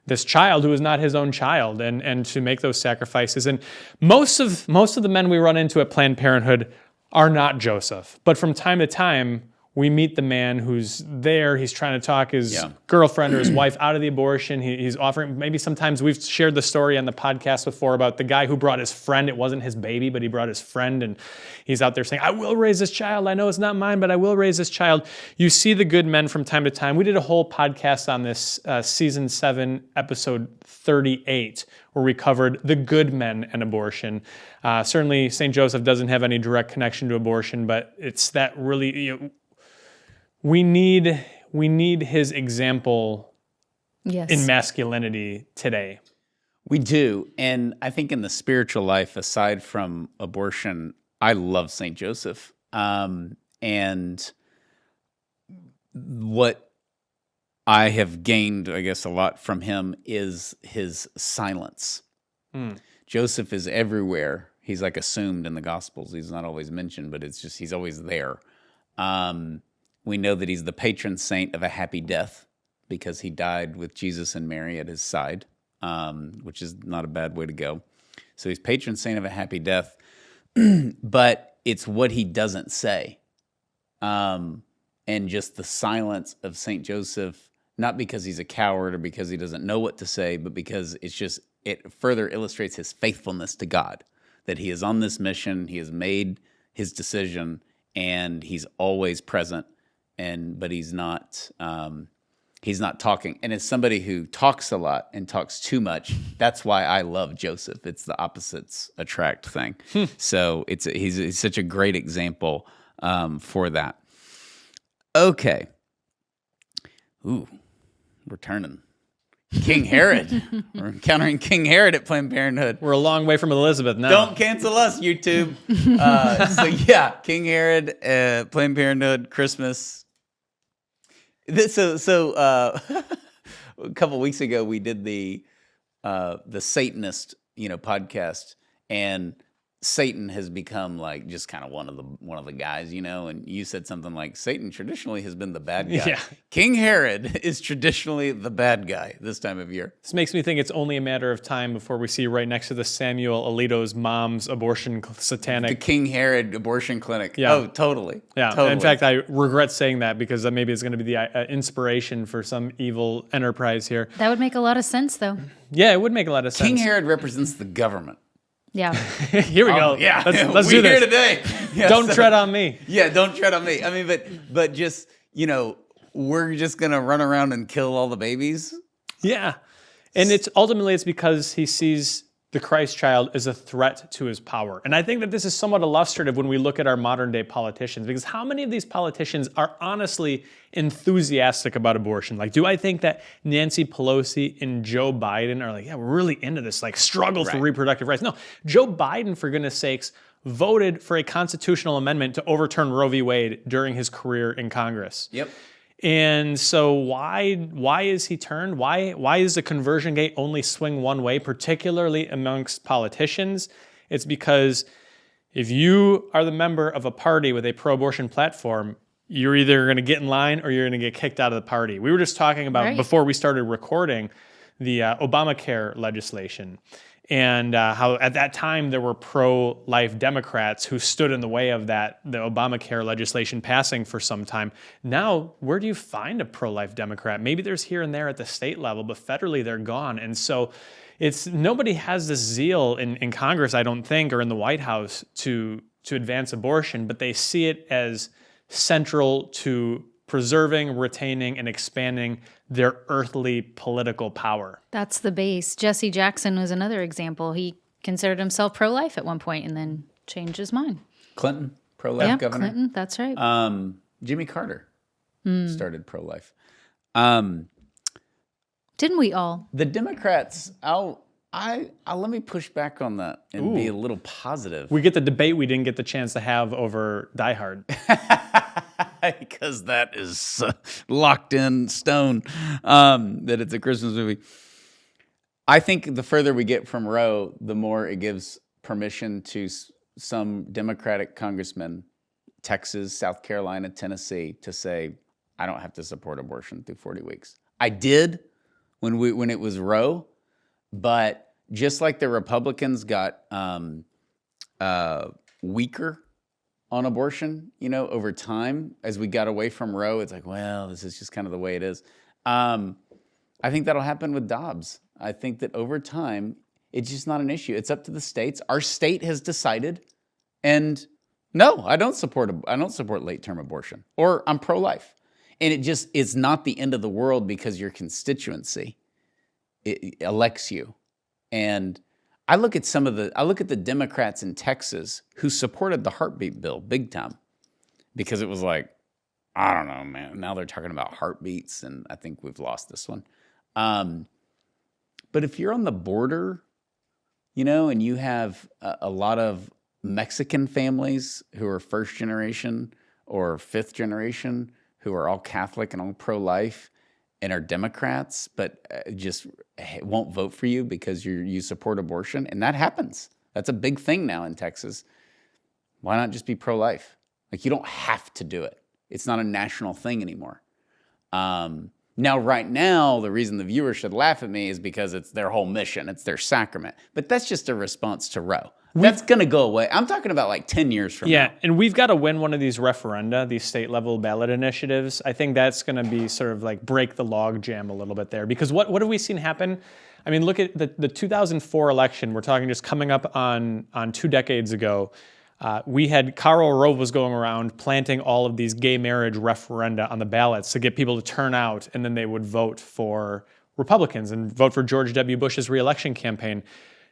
this child who is not his own child, and to make those sacrifices. And most of the men we run into at Planned Parenthood are not Joseph, but from time to time we meet the man who's there. He's trying to talk his girlfriend or his wife out of the abortion. He's offering, maybe sometimes we've shared the story on the podcast before about the guy who brought his friend. It wasn't his baby, but he brought his friend, and he's out there saying, I will raise this child. I know it's not mine, but I will raise this child. You see the good men from time to time. We did a whole podcast on this, season 7, episode 38, where we covered the good men and abortion. Certainly St. Joseph doesn't have any direct connection to abortion, but it's that really, we need his example in masculinity today. We do. And I think in the spiritual life, aside from abortion, I love St. Joseph. And what I have gained, I guess, a lot from him is his silence. Joseph is everywhere. He's like assumed in the Gospels. He's not always mentioned, but it's just he's always there. We know that he's the patron saint of a happy death because he died with Jesus and Mary at his side, which is not a bad way to go. So he's patron saint of a happy death, but it's what he doesn't say. And just the silence of St. Joseph, not because he's a coward or because he doesn't know what to say, but because it further illustrates his faithfulness to God, that he is on this mission, he has made his decision, and he's always present. But he's not talking. And as somebody who talks a lot and talks too much, that's why I love Joseph. It's the opposites attract thing. So he's such a great example for that. Okay. Ooh, we're turning. King Herod. We're encountering King Herod at Planned Parenthood. We're a long way from Elizabeth now. Don't cancel us, YouTube. So yeah, King Herod, Planned Parenthood, Christmas. A couple of weeks ago, we did the Satanist, podcast, and Satan has become like just kind of one of the guys, and you said something like Satan traditionally has been the bad guy. Yeah. King Herod is traditionally the bad guy this time of year. This makes me think it's only a matter of time before we see right next to the Samuel Alito's mom's abortion satanic. The King Herod abortion clinic. Yeah. Oh, totally. Yeah. Totally. In fact, I regret saying that because maybe it's going to be the inspiration for some evil enterprise here. That would make a lot of sense, though. Yeah, it would make a lot of sense. King Herod represents the government. Yeah. Here we go. Yeah. Let's do this. We're here today. Yeah, Don't tread on me. Yeah, don't tread on me. I mean, but just, we're just going to run around and kill all the babies? Yeah. And it's because he sees the Christ child as a threat to his power. And I think that this is somewhat illustrative when we look at our modern day politicians, because how many of these politicians are honestly enthusiastic about abortion? Like, do I think that Nancy Pelosi and Joe Biden are like, yeah, we're really into this, like, struggle for reproductive rights? No, Joe Biden, for goodness sakes, voted for a constitutional amendment to overturn Roe v. Wade during his career in Congress. Yep. And so why is he turned? Why is the conversion gate only swing one way, particularly amongst politicians? It's because if you are the member of a party with a pro-abortion platform, you're either going to get in line or you're going to get kicked out of the party. We were just talking about, before we started recording, the Obamacare legislation. and how at that time there were pro-life Democrats who stood in the way of the Obamacare legislation passing for some time. Now, where do you find a pro-life Democrat? Maybe there's here and there at the state level, but federally they're gone. And so nobody has this zeal in Congress, I don't think, or in the White House to advance abortion, but they see it as central to preserving, retaining, and expanding their earthly political power. That's the base. Jesse Jackson was another example. He considered himself pro-life at one point and then changed his mind. Clinton, pro-life governor. Clinton, that's right. Jimmy Carter started pro-life. Didn't we all? The Democrats, let me push back on that and be a little positive. We get the debate we didn't get the chance to have over Die Hard. Because that is locked in stone, that it's a Christmas movie. I think the further we get from Roe, the more it gives permission to some Democratic congressmen, Texas, South Carolina, Tennessee, to say, I don't have to support abortion through 40 weeks. I did when it was Roe, but just like the Republicans got weaker on abortion, over time, as we got away from Roe, it's like, well, this is just kind of the way it is. I think that'll happen with Dobbs. I think that over time, it's just not an issue. It's up to the states. Our state has decided, and no, I don't support late-term abortion, or I'm pro-life. And it's not the end of the world because your constituency elects you. And I look at the Democrats in Texas who supported the heartbeat bill big time, because it was like, I don't know, man. Now they're talking about heartbeats, and I think we've lost this one. But if you're on the border, and you have a lot of Mexican families who are first generation or fifth generation who are all Catholic and all pro-life and are Democrats, but just won't vote for you because you support abortion, and that happens. That's a big thing now in Texas. Why not just be pro-life? Like, you don't have to do it. It's not a national thing anymore. Now, right now, the reason the viewers should laugh at me is because it's their whole mission. It's their sacrament. But that's just a response to Roe. That's going to go away. I'm talking about like 10 years from now. Yeah, and we've got to win one of these referenda, these state-level ballot initiatives. I think that's going to be sort of like break the log jam a little bit there. Because what have we seen happen? I mean, look at the 2004 election. We're talking just coming up on 2 decades ago. We had Karl Rove was going around planting all of these gay marriage referenda on the ballots to get people to turn out, and then they would vote for Republicans and vote for George W. Bush's reelection campaign.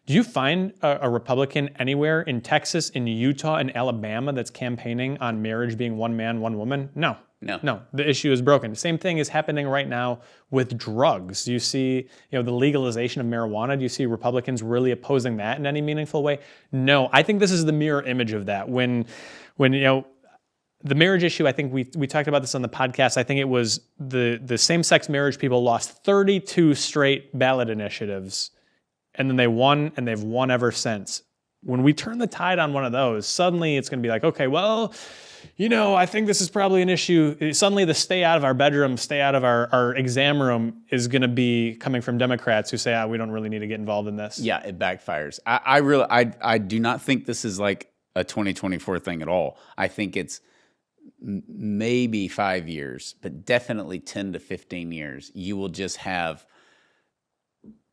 Do you find a Republican anywhere in Texas, in Utah, in Alabama that's campaigning on marriage being one man, one woman? No. The issue is broken. The same thing is happening right now with drugs. Do you see, the legalization of marijuana? Do you see Republicans really opposing that in any meaningful way? No. I think this is the mirror image of that. When the marriage issue, I think we talked about this on the podcast. I think it was the same-sex marriage people lost 32 straight ballot initiatives. And then they won, and they've won ever since. When we turn the tide on one of those, suddenly it's going to be like, okay, well, I think this is probably an issue. Suddenly the stay out of our bedroom, stay out of our exam room is going to be coming from Democrats who say, we don't really need to get involved in this. Yeah, it backfires. I do not think this is like a 2024 thing at all. I think it's maybe 5 years, but definitely 10 to 15 years. You will just have...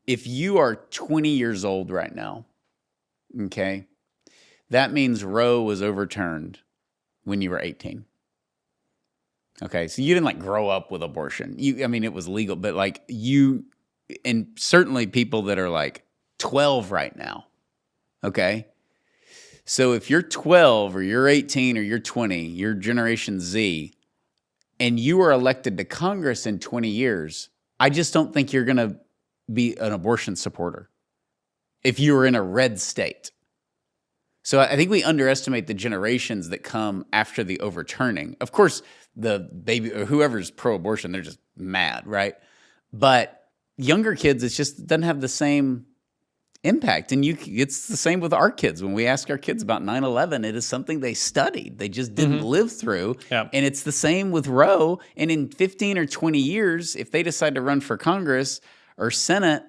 If you are 20 years old right now, okay, that means Roe was overturned when you were 18. Okay, so you didn't grow up with abortion. It was legal, but and certainly people that are 12 right now, okay? So if you're 12 or you're 18 or you're 20, you're Generation Z, and you were elected to Congress in 20 years, I just don't think you're going to be an abortion supporter if you were in a red state. So I think we underestimate the generations that come after the overturning. Of course, the baby or whoever's pro-abortion, they're just mad, right? But younger kids, it just doesn't have the same impact. And it's the same with our kids. When we ask our kids about 9/11, it is something they studied. They just didn't live through. Yeah. And it's the same with Roe. And in 15 or 20 years, if they decide to run for Congress or Senate,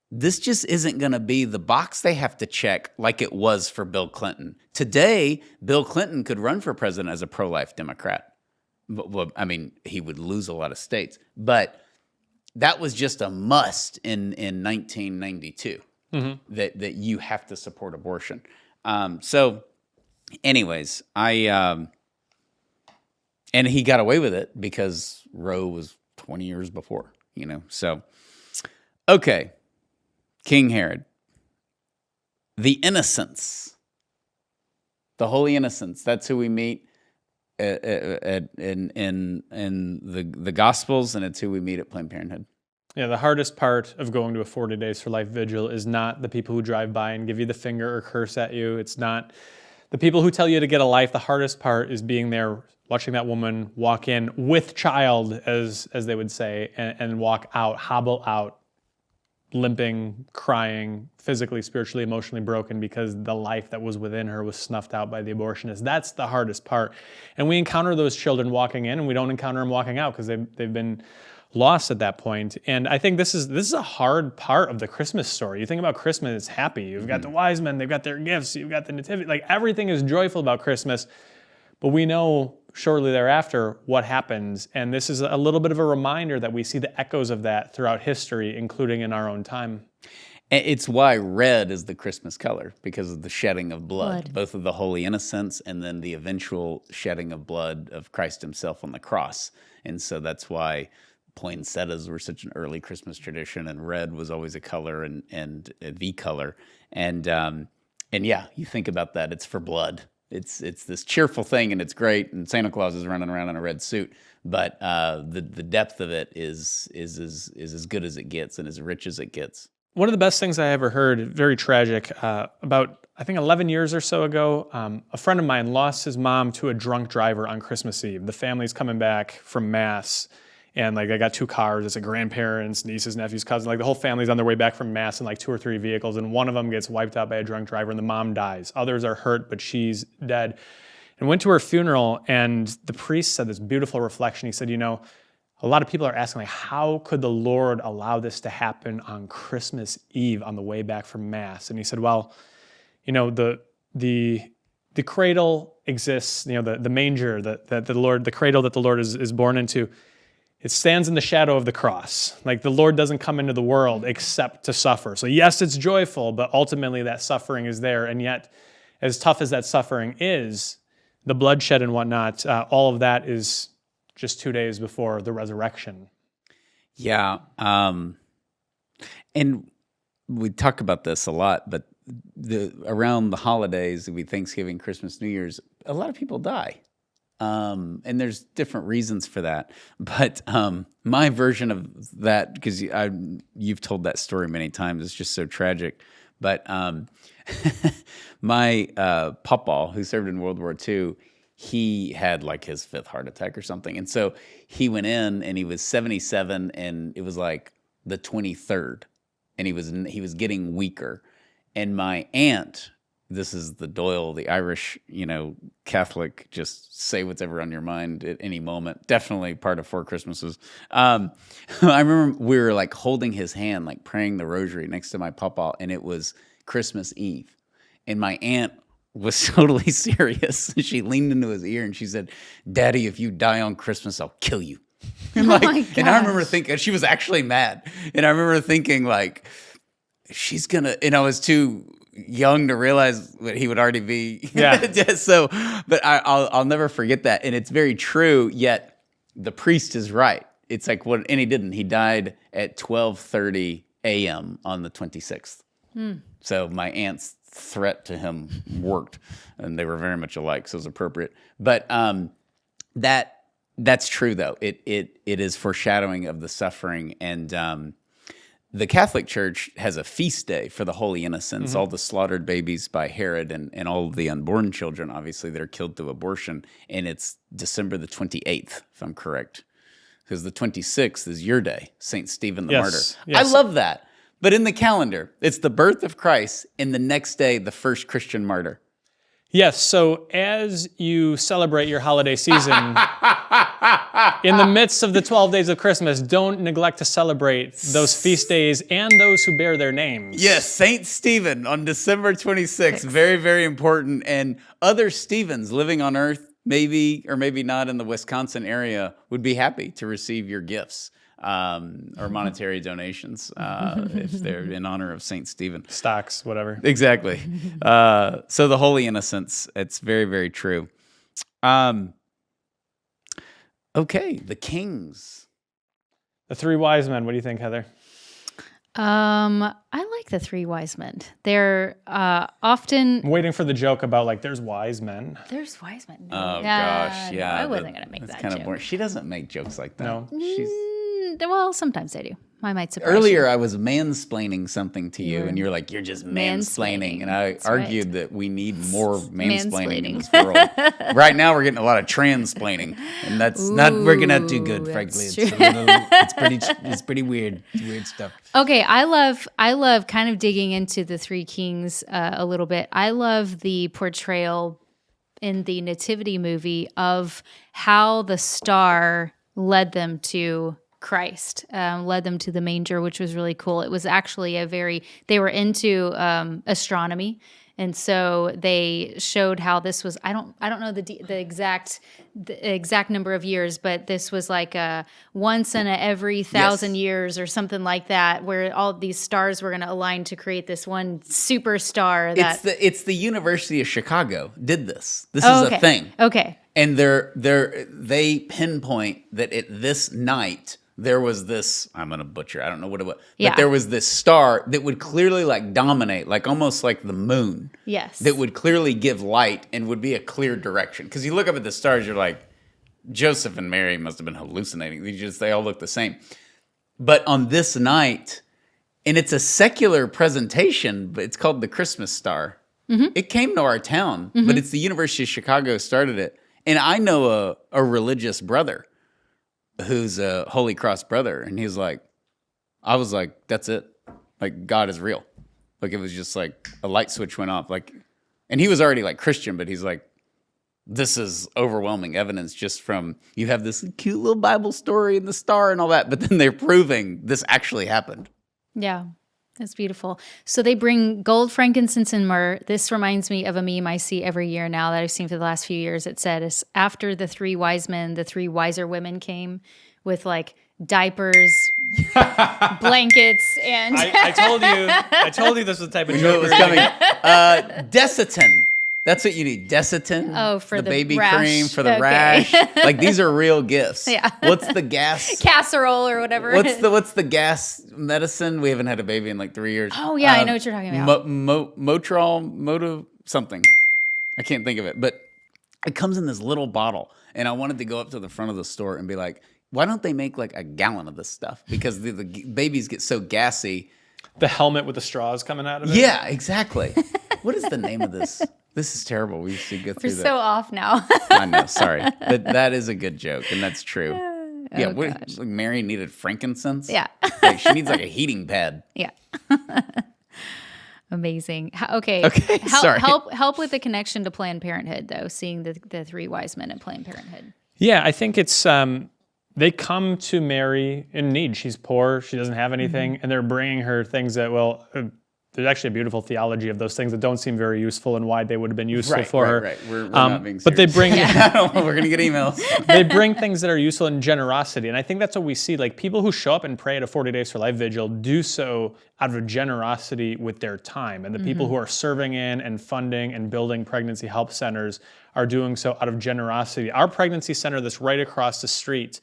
this just isn't going to be the box they have to check like it was for Bill Clinton. Today, Bill Clinton could run for president as a pro-life Democrat. Well, I mean, he would lose a lot of states, but that was just a must in 1992 that you have to support abortion. So, anyways, and he got away with it because Roe was 20 years before, So, okay, King Herod, the innocents, the holy innocents. That's who we meet in the Gospels, and it's who we meet at Planned Parenthood. Yeah, the hardest part of going to a 40 Days for Life vigil is not the people who drive by and give you the finger or curse at you. It's not the people who tell you to get a life. The hardest part is being there, watching that woman walk in with child, as they would say, and walk out, hobble out, limping, crying, physically, spiritually, emotionally broken because the life that was within her was snuffed out by the abortionist. That's the hardest part. And we encounter those children walking in, and we don't encounter them walking out because they've been lost at that point. And I think this is a hard part of the Christmas story. You think about Christmas, it's happy. You've got the wise men, they've got their gifts, you've got the nativity. Like, everything is joyful about Christmas. But we know shortly thereafter what happens, and this is a little bit of a reminder that we see the echoes of that throughout history, including in our own time. It's why red is the Christmas color, because of the shedding of blood, both of the holy innocents and then the eventual shedding of blood of Christ himself on the cross. And so that's why poinsettias were such an early Christmas tradition, and red was always a color and the color. And yeah, you think about that, it's for blood. It's this cheerful thing, and it's great, and Santa Claus is running around in a red suit, but the depth of it is as good as it gets and as rich as it gets. One of the best things I ever heard, very tragic, about, I think 11 years or so ago, a friend of mine lost his mom to a drunk driver on Christmas Eve. The family's coming back from Mass, and like they got two cars. It's a grandparents, nieces, nephews, cousins. Like the whole family's on their way back from Mass in like 2 or 3 vehicles, and one of them gets wiped out by a drunk driver, and the mom dies. Others are hurt, but she's dead. And went to her funeral, and the priest said this beautiful reflection. He said, a lot of people are asking, like, how could the Lord allow this to happen on Christmas Eve on the way back from Mass? And he said, well, the cradle exists, the manger that the Lord, the cradle that the Lord is born into, it stands in the shadow of the cross. Like, the Lord doesn't come into the world except to suffer. So yes, it's joyful, but ultimately that suffering is there. And yet, as tough as that suffering is, the bloodshed and whatnot, all of that is just 2 days before the resurrection. Yeah. And we talk about this a lot, but around the holidays, Thanksgiving, Christmas, New Year's, a lot of people die. And there's different reasons for that. But my version of that, because you've told that story many times, it's just so tragic. But my pawpaw, who served in World War II, he had like his 5th heart attack or something. And so he went in, and he was 77, and it was like the 23rd, and he was getting weaker. And my aunt, this is the Doyle, the Irish, Catholic, just say whatever on your mind at any moment. Definitely part of 4 Christmases. I remember we were like holding his hand, like praying the rosary next to my pawpaw, and it was Christmas Eve. And my aunt was totally serious. She leaned into his ear and she said, "Daddy, if you die on Christmas, I'll kill you." And and I remember thinking, she was actually mad. And I remember thinking, like, she's gonna, and I was too young to realize that he would already be. Yeah. So, but I'll never forget that. And it's very true, yet the priest is right. It's like, and he didn't. He died at 12:30 a.m. on the 26th. So my aunt's threat to him worked, and they were very much alike, so it was appropriate. But that's true, though. It is foreshadowing of the suffering, and the Catholic Church has a feast day for the Holy Innocents, all the slaughtered babies by Herod, and all the unborn children, obviously, that are killed through abortion, and it's December the 28th, if I'm correct, because the 26th is your day, St. Stephen the Martyr. Yes. I love that. But in the calendar, it's the birth of Christ, and the next day, the first Christian martyr. Yes, so as you celebrate your holiday season, in the midst of the 12 days of Christmas, don't neglect to celebrate those feast days and those who bear their names. Yes, Saint Stephen on December 26th. Very, very important. And other Stephens living on earth, maybe or maybe not in the Wisconsin area, would be happy to receive your gifts or monetary donations if they're in honor of Saint Stephen. Stocks, whatever. Exactly. So the holy innocents, it's very, very true. Okay, the kings. The three wise men. What do you think, Heather? I like the three wise men. They're often. I'm waiting for the joke about like there's wise men. There's wise men. Oh gosh, yeah. No, I wasn't gonna make that kind joke. of boring. She doesn't make jokes like that. No. She's. Well, sometimes I do. I might surprise Earlier, you. I was mansplaining something to you, and you're like, "You're just mansplaining," and I argued that we need more mansplaining in this world. Right now, we're getting a lot of transplaining, and that's not working out too good. Frankly, it's pretty weird. It's weird stuff. Okay, I love kind of digging into the three kings a little bit. I love the portrayal in the Nativity movie of how the star led them to Christ, led them to the manger, which was really cool. It was actually they were into astronomy. And so they showed how this was, I don't know the exact number of years, but this was like a once in every 1,000 years or something like that, where all these stars were going to align to create this one superstar. It's the University of Chicago did this. This is a thing. Okay. And they pinpoint that at this night, there was this, I'm going to butcher, I don't know what it was, but there was this star that would clearly like dominate, like almost like the moon. Yes. That would clearly give light and would be a clear direction. Because you look up at the stars, you're like, Joseph and Mary must have been hallucinating. They all look the same. But on this night, and it's a secular presentation, but it's called the Christmas Star. Mm-hmm. It came to our town, but it's the University of Chicago started it. And I know a religious brother who's a Holy Cross brother, and he's like, I was like, that's it. Like, God is real. Like, it was just like a light switch went off. Like, and he was already like Christian, but he's like, this is overwhelming evidence just from, you have this cute little Bible story and the star and all that, but then they're proving this actually happened. Yeah. That's beautiful. So they bring gold, frankincense, and myrrh. This reminds me of a meme I see every year now that I've seen for the last few years. It said, after the three wise men, the three wiser women came with like diapers, blankets, and... I told you this was the type of joke was coming. Desitin. That's what you need. Desitin. Oh, for the baby rash. cream, for the rash. Like, these are real gifts. Yeah. What's the gas? Casserole or whatever. What's the gas medicine? We haven't had a baby in like 3 years. Oh, yeah, I know what you're talking about. Motrol, something. I can't think of it. But it comes in this little bottle. And I wanted to go up to the front of the store and be like, why don't they make like a gallon of this stuff? Because the babies get so gassy. The helmet with the straws coming out of it? Yeah, exactly. What is the name of this? This is terrible. We used to go through We're that. so off now. I know, sorry. That is a good joke, and that's true. Yeah, gosh. like Mary needed frankincense? Yeah. Like, she needs like a heating pad. Yeah. Amazing. Okay. Sorry. Help with the connection to Planned Parenthood, though, seeing the three wise men at Planned Parenthood. Yeah, I think it's... they come to Mary in need. She's poor. She doesn't have anything. And they're bringing her things that, there's actually a beautiful theology of those things that don't seem very useful and why they would have been useful for her. Right. We're not being serious. But they bring... We're going to get emails. They bring things that are useful in generosity. And I think that's what we see. Like, people who show up and pray at a 40 Days for Life vigil do so out of generosity with their time. And the people who are serving in and funding and building pregnancy help centers are doing so out of generosity. Our pregnancy center that's right across the street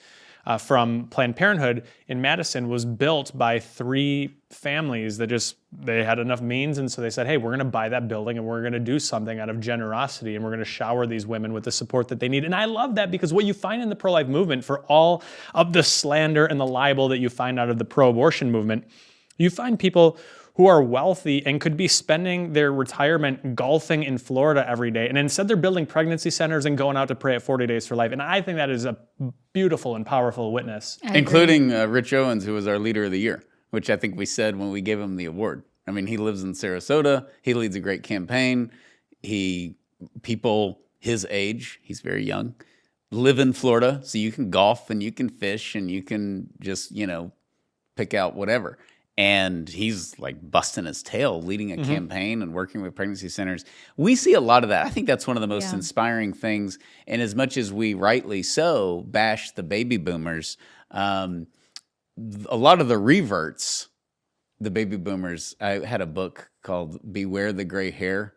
from Planned Parenthood in Madison was built by three families that they had enough means, and so they said, hey, we're going to buy that building and we're going to do something out of generosity, and we're going to shower these women with the support that they need. And I love that, because what you find in the pro-life movement, for all of the slander and the libel that you find out of the pro-abortion movement, you find people who are wealthy and could be spending their retirement golfing in Florida every day. And instead they're building pregnancy centers and going out to pray at 40 Days for Life. And I think that is a beautiful and powerful witness. Including Rich Owens, who was our leader of the year, which I think we said when we gave him the award. I mean, he lives in Sarasota. He leads a great campaign. He people his age, he's very young, live in Florida, so you can golf and you can fish and you can just, pick out whatever. And he's like busting his tail, leading a campaign and working with pregnancy centers. We see a lot of that. I think that's one of the most inspiring things. And as much as we rightly so bash the baby boomers, a lot of the reverts, the baby boomers, I had a book called Beware the Gray Hair,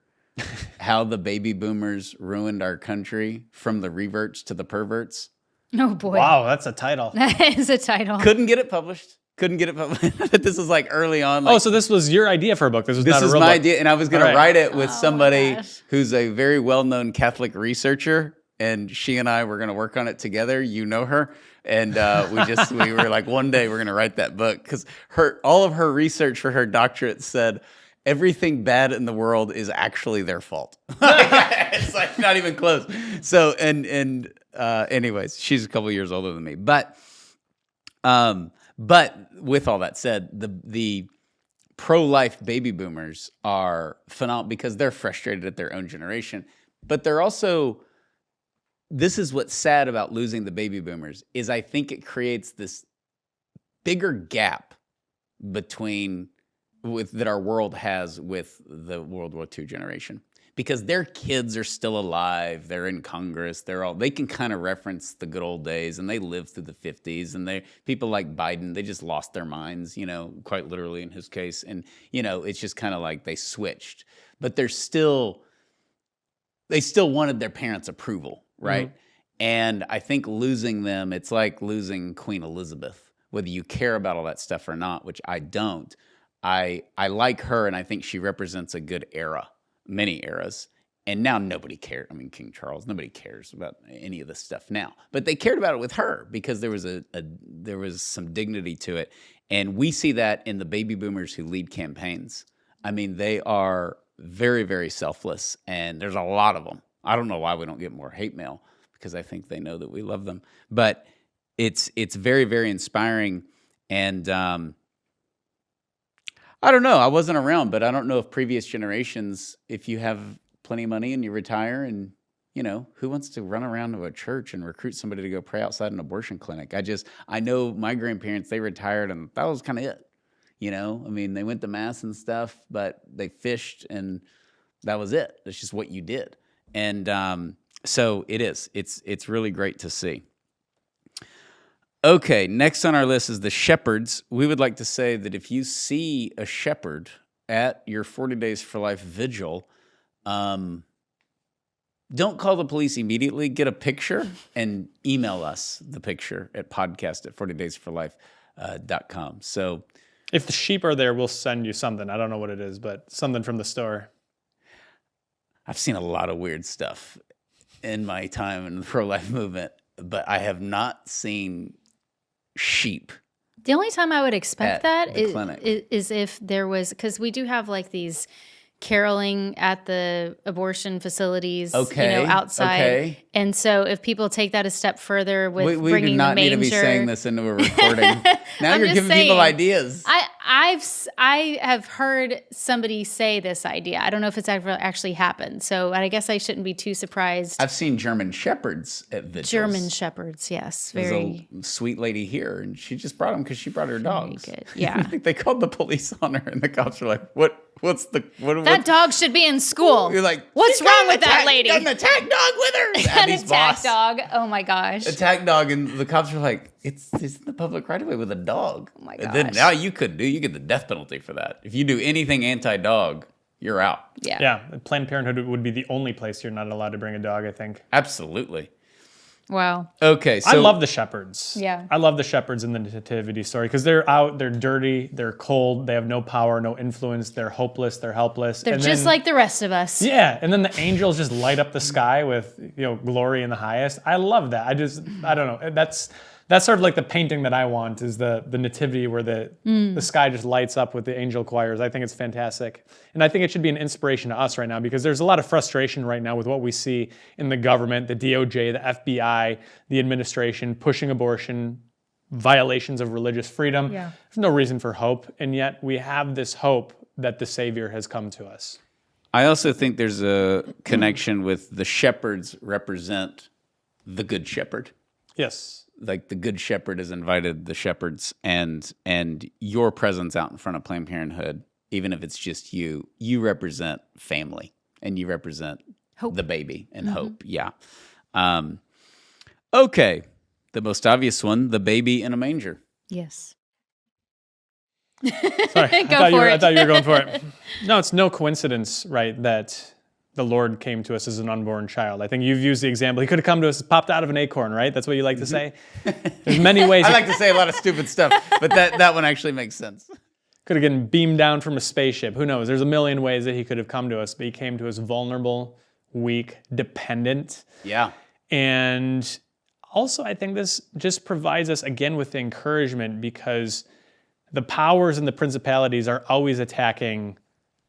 how the baby boomers ruined our country from the reverts to the perverts. Oh, boy. Wow, that's a title. That is a title. Couldn't get it published. This is like early on. Like, so this was your idea for a book. This was not a real my book. idea, and I was going to write it with somebody who's a very well-known Catholic researcher, and she and I were going to work on it together. You know her, and we were like, one day we're going to write that book because all of her research for her doctorate said everything bad in the world is actually their fault. It's like not even close. So anyways, she's a couple years older than me, but with all that said, the pro-life baby boomers are phenomenal because they're frustrated at their own generation. But they're also, this is what's sad about losing the baby boomers, is I think it creates this bigger gap that our world has with the World War II generation. Because their kids are still alive, they're in Congress, they can kind of reference the good old days, and they lived through the 50s, and people like Biden, they just lost their minds, quite literally in his case, and it's just kind of like they switched, but they still wanted their parents' approval, right? Mm-hmm. And I think losing them, it's like losing Queen Elizabeth, whether you care about all that stuff or not, which I don't. I like her, and I think she represents a good era. Many eras, and now nobody cares. I mean, King Charles, nobody cares about any of this stuff now, but they cared about it with her because there was some dignity to it, and we see that in the baby boomers who lead campaigns. I mean, they are very, very selfless, and there's a lot of them. I don't know why we don't get more hate mail because I think they know that we love them, but it's very, very inspiring, and I don't know. I wasn't around, but I don't know if previous generations, if you have plenty of money and you retire and, who wants to run around to a church and recruit somebody to go pray outside an abortion clinic? I know my grandparents, they retired and that was kind of it. I mean, they went to mass and stuff, but they fished and that was it. That's just what you did. And so it is. It's really great to see. Okay, next on our list is the shepherds. We would like to say that if you see a shepherd at your 40 Days for Life vigil, don't call the police immediately. Get a picture and email us the picture at podcast@40daysforlife.com. So, if the sheep are there, we'll send you something. I don't know what it is, but something from the store. I've seen a lot of weird stuff in my time in the pro-life movement, but I have not seen sheep. The only time I would expect that is if there was, because we do have like these caroling at the abortion facilities, outside. Okay. And so if people take that a step further with we bringing do not the manger, need to be saying this into a recording. Now you're giving people ideas. I have heard somebody say this idea. I don't know if it's ever actually happened. So I guess I shouldn't be too surprised. I've seen German shepherds at vigils. German shepherds, yes. There's a sweet lady here, and she just brought them because she brought her dogs. Very good. Yeah. They called the police on her, and the cops were like, what? That dog should be in school. You're like, what's wrong with that lady? Got an attack dog with her. An attack dog. Oh my gosh. Attack dog, and the cops were like, it's in the public right of way with a dog. Oh my gosh. And then now you get the death penalty for that. If you do anything anti-dog, you're out. Yeah. Yeah. Planned Parenthood would be the only place you're not allowed to bring a dog, I think. Absolutely. Wow. Okay, so I love the shepherds. Yeah. I love the shepherds in the nativity story because they're out, they're dirty, they're cold, they have no power, no influence, they're hopeless, they're helpless. They're just like the rest of us. Yeah, and then the angels just light up the sky with, glory in the highest. I love that. I don't know. That's sort of like the painting that I want is the nativity where the sky just lights up with the angel choirs. I think it's fantastic. And I think it should be an inspiration to us right now because there's a lot of frustration right now with what we see in the government, the DOJ, the FBI, the administration, pushing abortion, violations of religious freedom. Yeah. There's no reason for hope. And yet we have this hope that the Savior has come to us. I also think there's a connection with the shepherds represent the good shepherd. Yes. Like the good shepherd has invited the shepherds, and your presence out in front of Planned Parenthood, even if it's just you represent family, and you represent hope. The baby and hope. Yeah. Okay. The most obvious one, the baby in a manger. Yes. Sorry, I thought you were going for it. No, it's no coincidence, right, that the Lord came to us as an unborn child. I think you've used the example. He could have come to us, popped out of an acorn, right? That's what you like to say? There's many ways. I like to say a lot of stupid stuff, but that one actually makes sense. Could have gotten beamed down from a spaceship. Who knows? There's a million ways that he could have come to us, but he came to us vulnerable, weak, dependent. Yeah. And also, I think this just provides us, again, with the encouragement, because the powers and the principalities are always attacking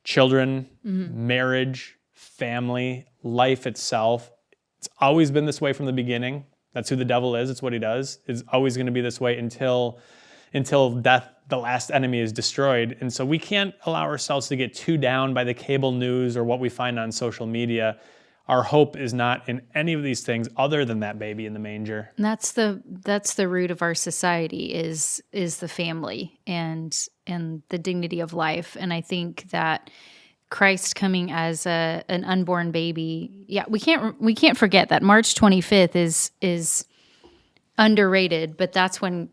children, marriage, family, life itself. It's always been this way from the beginning. That's who the devil is. It's what he does. It's always going to be this way until death, the last enemy, is destroyed. And so we can't allow ourselves to get too down by the cable news or what we find on social media. Our hope is not in any of these things other than that baby in the manger. And that's the root of our society is the family and the dignity of life. And I think that Christ coming as an unborn baby, we can't forget that March 25th is underrated, but that's when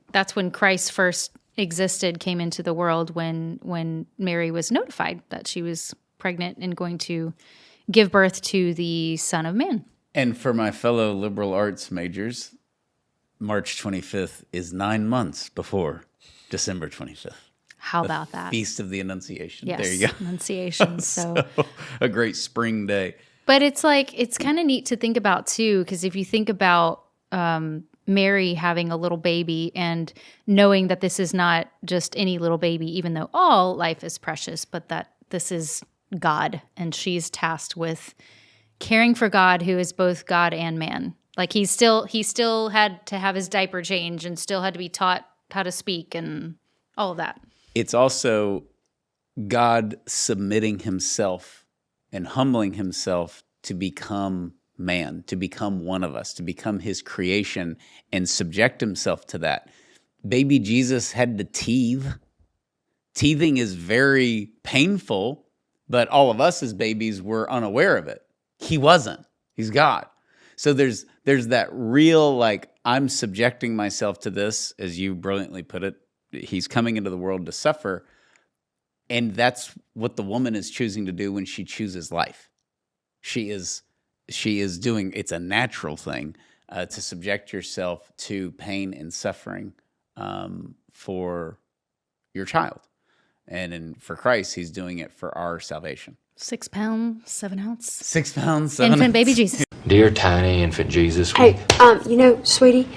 Christ first existed, came into the world, when Mary was notified that she was pregnant and going to give birth to the Son of Man. And for my fellow liberal arts majors, March 25th is 9 months before December 25th. How about that? Feast of the Annunciation. Yes, there you go. Annunciation. So a great spring day. But it's kind of neat to think about too, because if you think about Mary having a little baby and knowing that this is not just any little baby, even though all life is precious, but that this is God, and she's tasked with caring for God, who is both God and man. Like he still had to have his diaper changed and still had to be taught how to speak and all of that. It's also God submitting himself and humbling himself to become man, to become one of us, to become his creation and subject himself to that. Baby Jesus had to teethe. Teething is very painful, but all of us as babies were unaware of it. He wasn't. He's God. So there's that real, I'm subjecting myself to this, as you brilliantly put it. He's coming into the world to suffer. And that's what the woman is choosing to do when she chooses life. She is doing, it's a natural thing to subject yourself to pain and suffering for your child. And for Christ, he's doing it for our salvation. 6 pounds, 7 ounce. 6 pounds, 7 infant baby Jesus. Dear tiny infant Jesus. Hey, sweetie,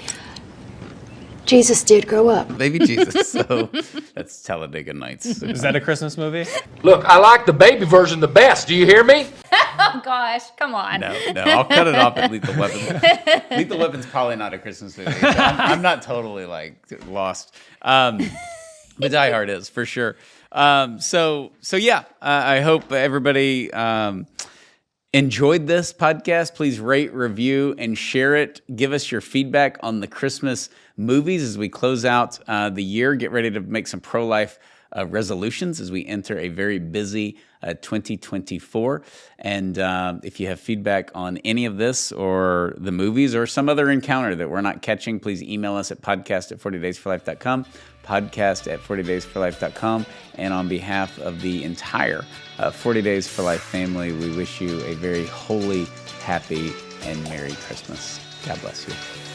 Jesus did grow up. Baby Jesus. So that's Talladega Nights. Is that a Christmas movie? Look, I like the baby version the best. Do you hear me? Oh gosh, come on. No, I'll cut it off at Lethal Weapon. Lethal Weapon's probably not a Christmas movie. So I'm not totally lost. But Die Hard is for sure. So yeah, I hope everybody enjoyed this podcast. Please rate, review, and share it. Give us your feedback on the Christmas movies as we close out the year. Get ready to make some pro-life resolutions as we enter a very busy 2024. And if you have feedback on any of this or the movies or some other encounter that we're not catching, please email us at podcast@40daysforlife.com, podcast@40daysforlife.com. And on behalf of the entire 40 Days for Life family, we wish you a very holy, happy, and Merry Christmas. God bless you.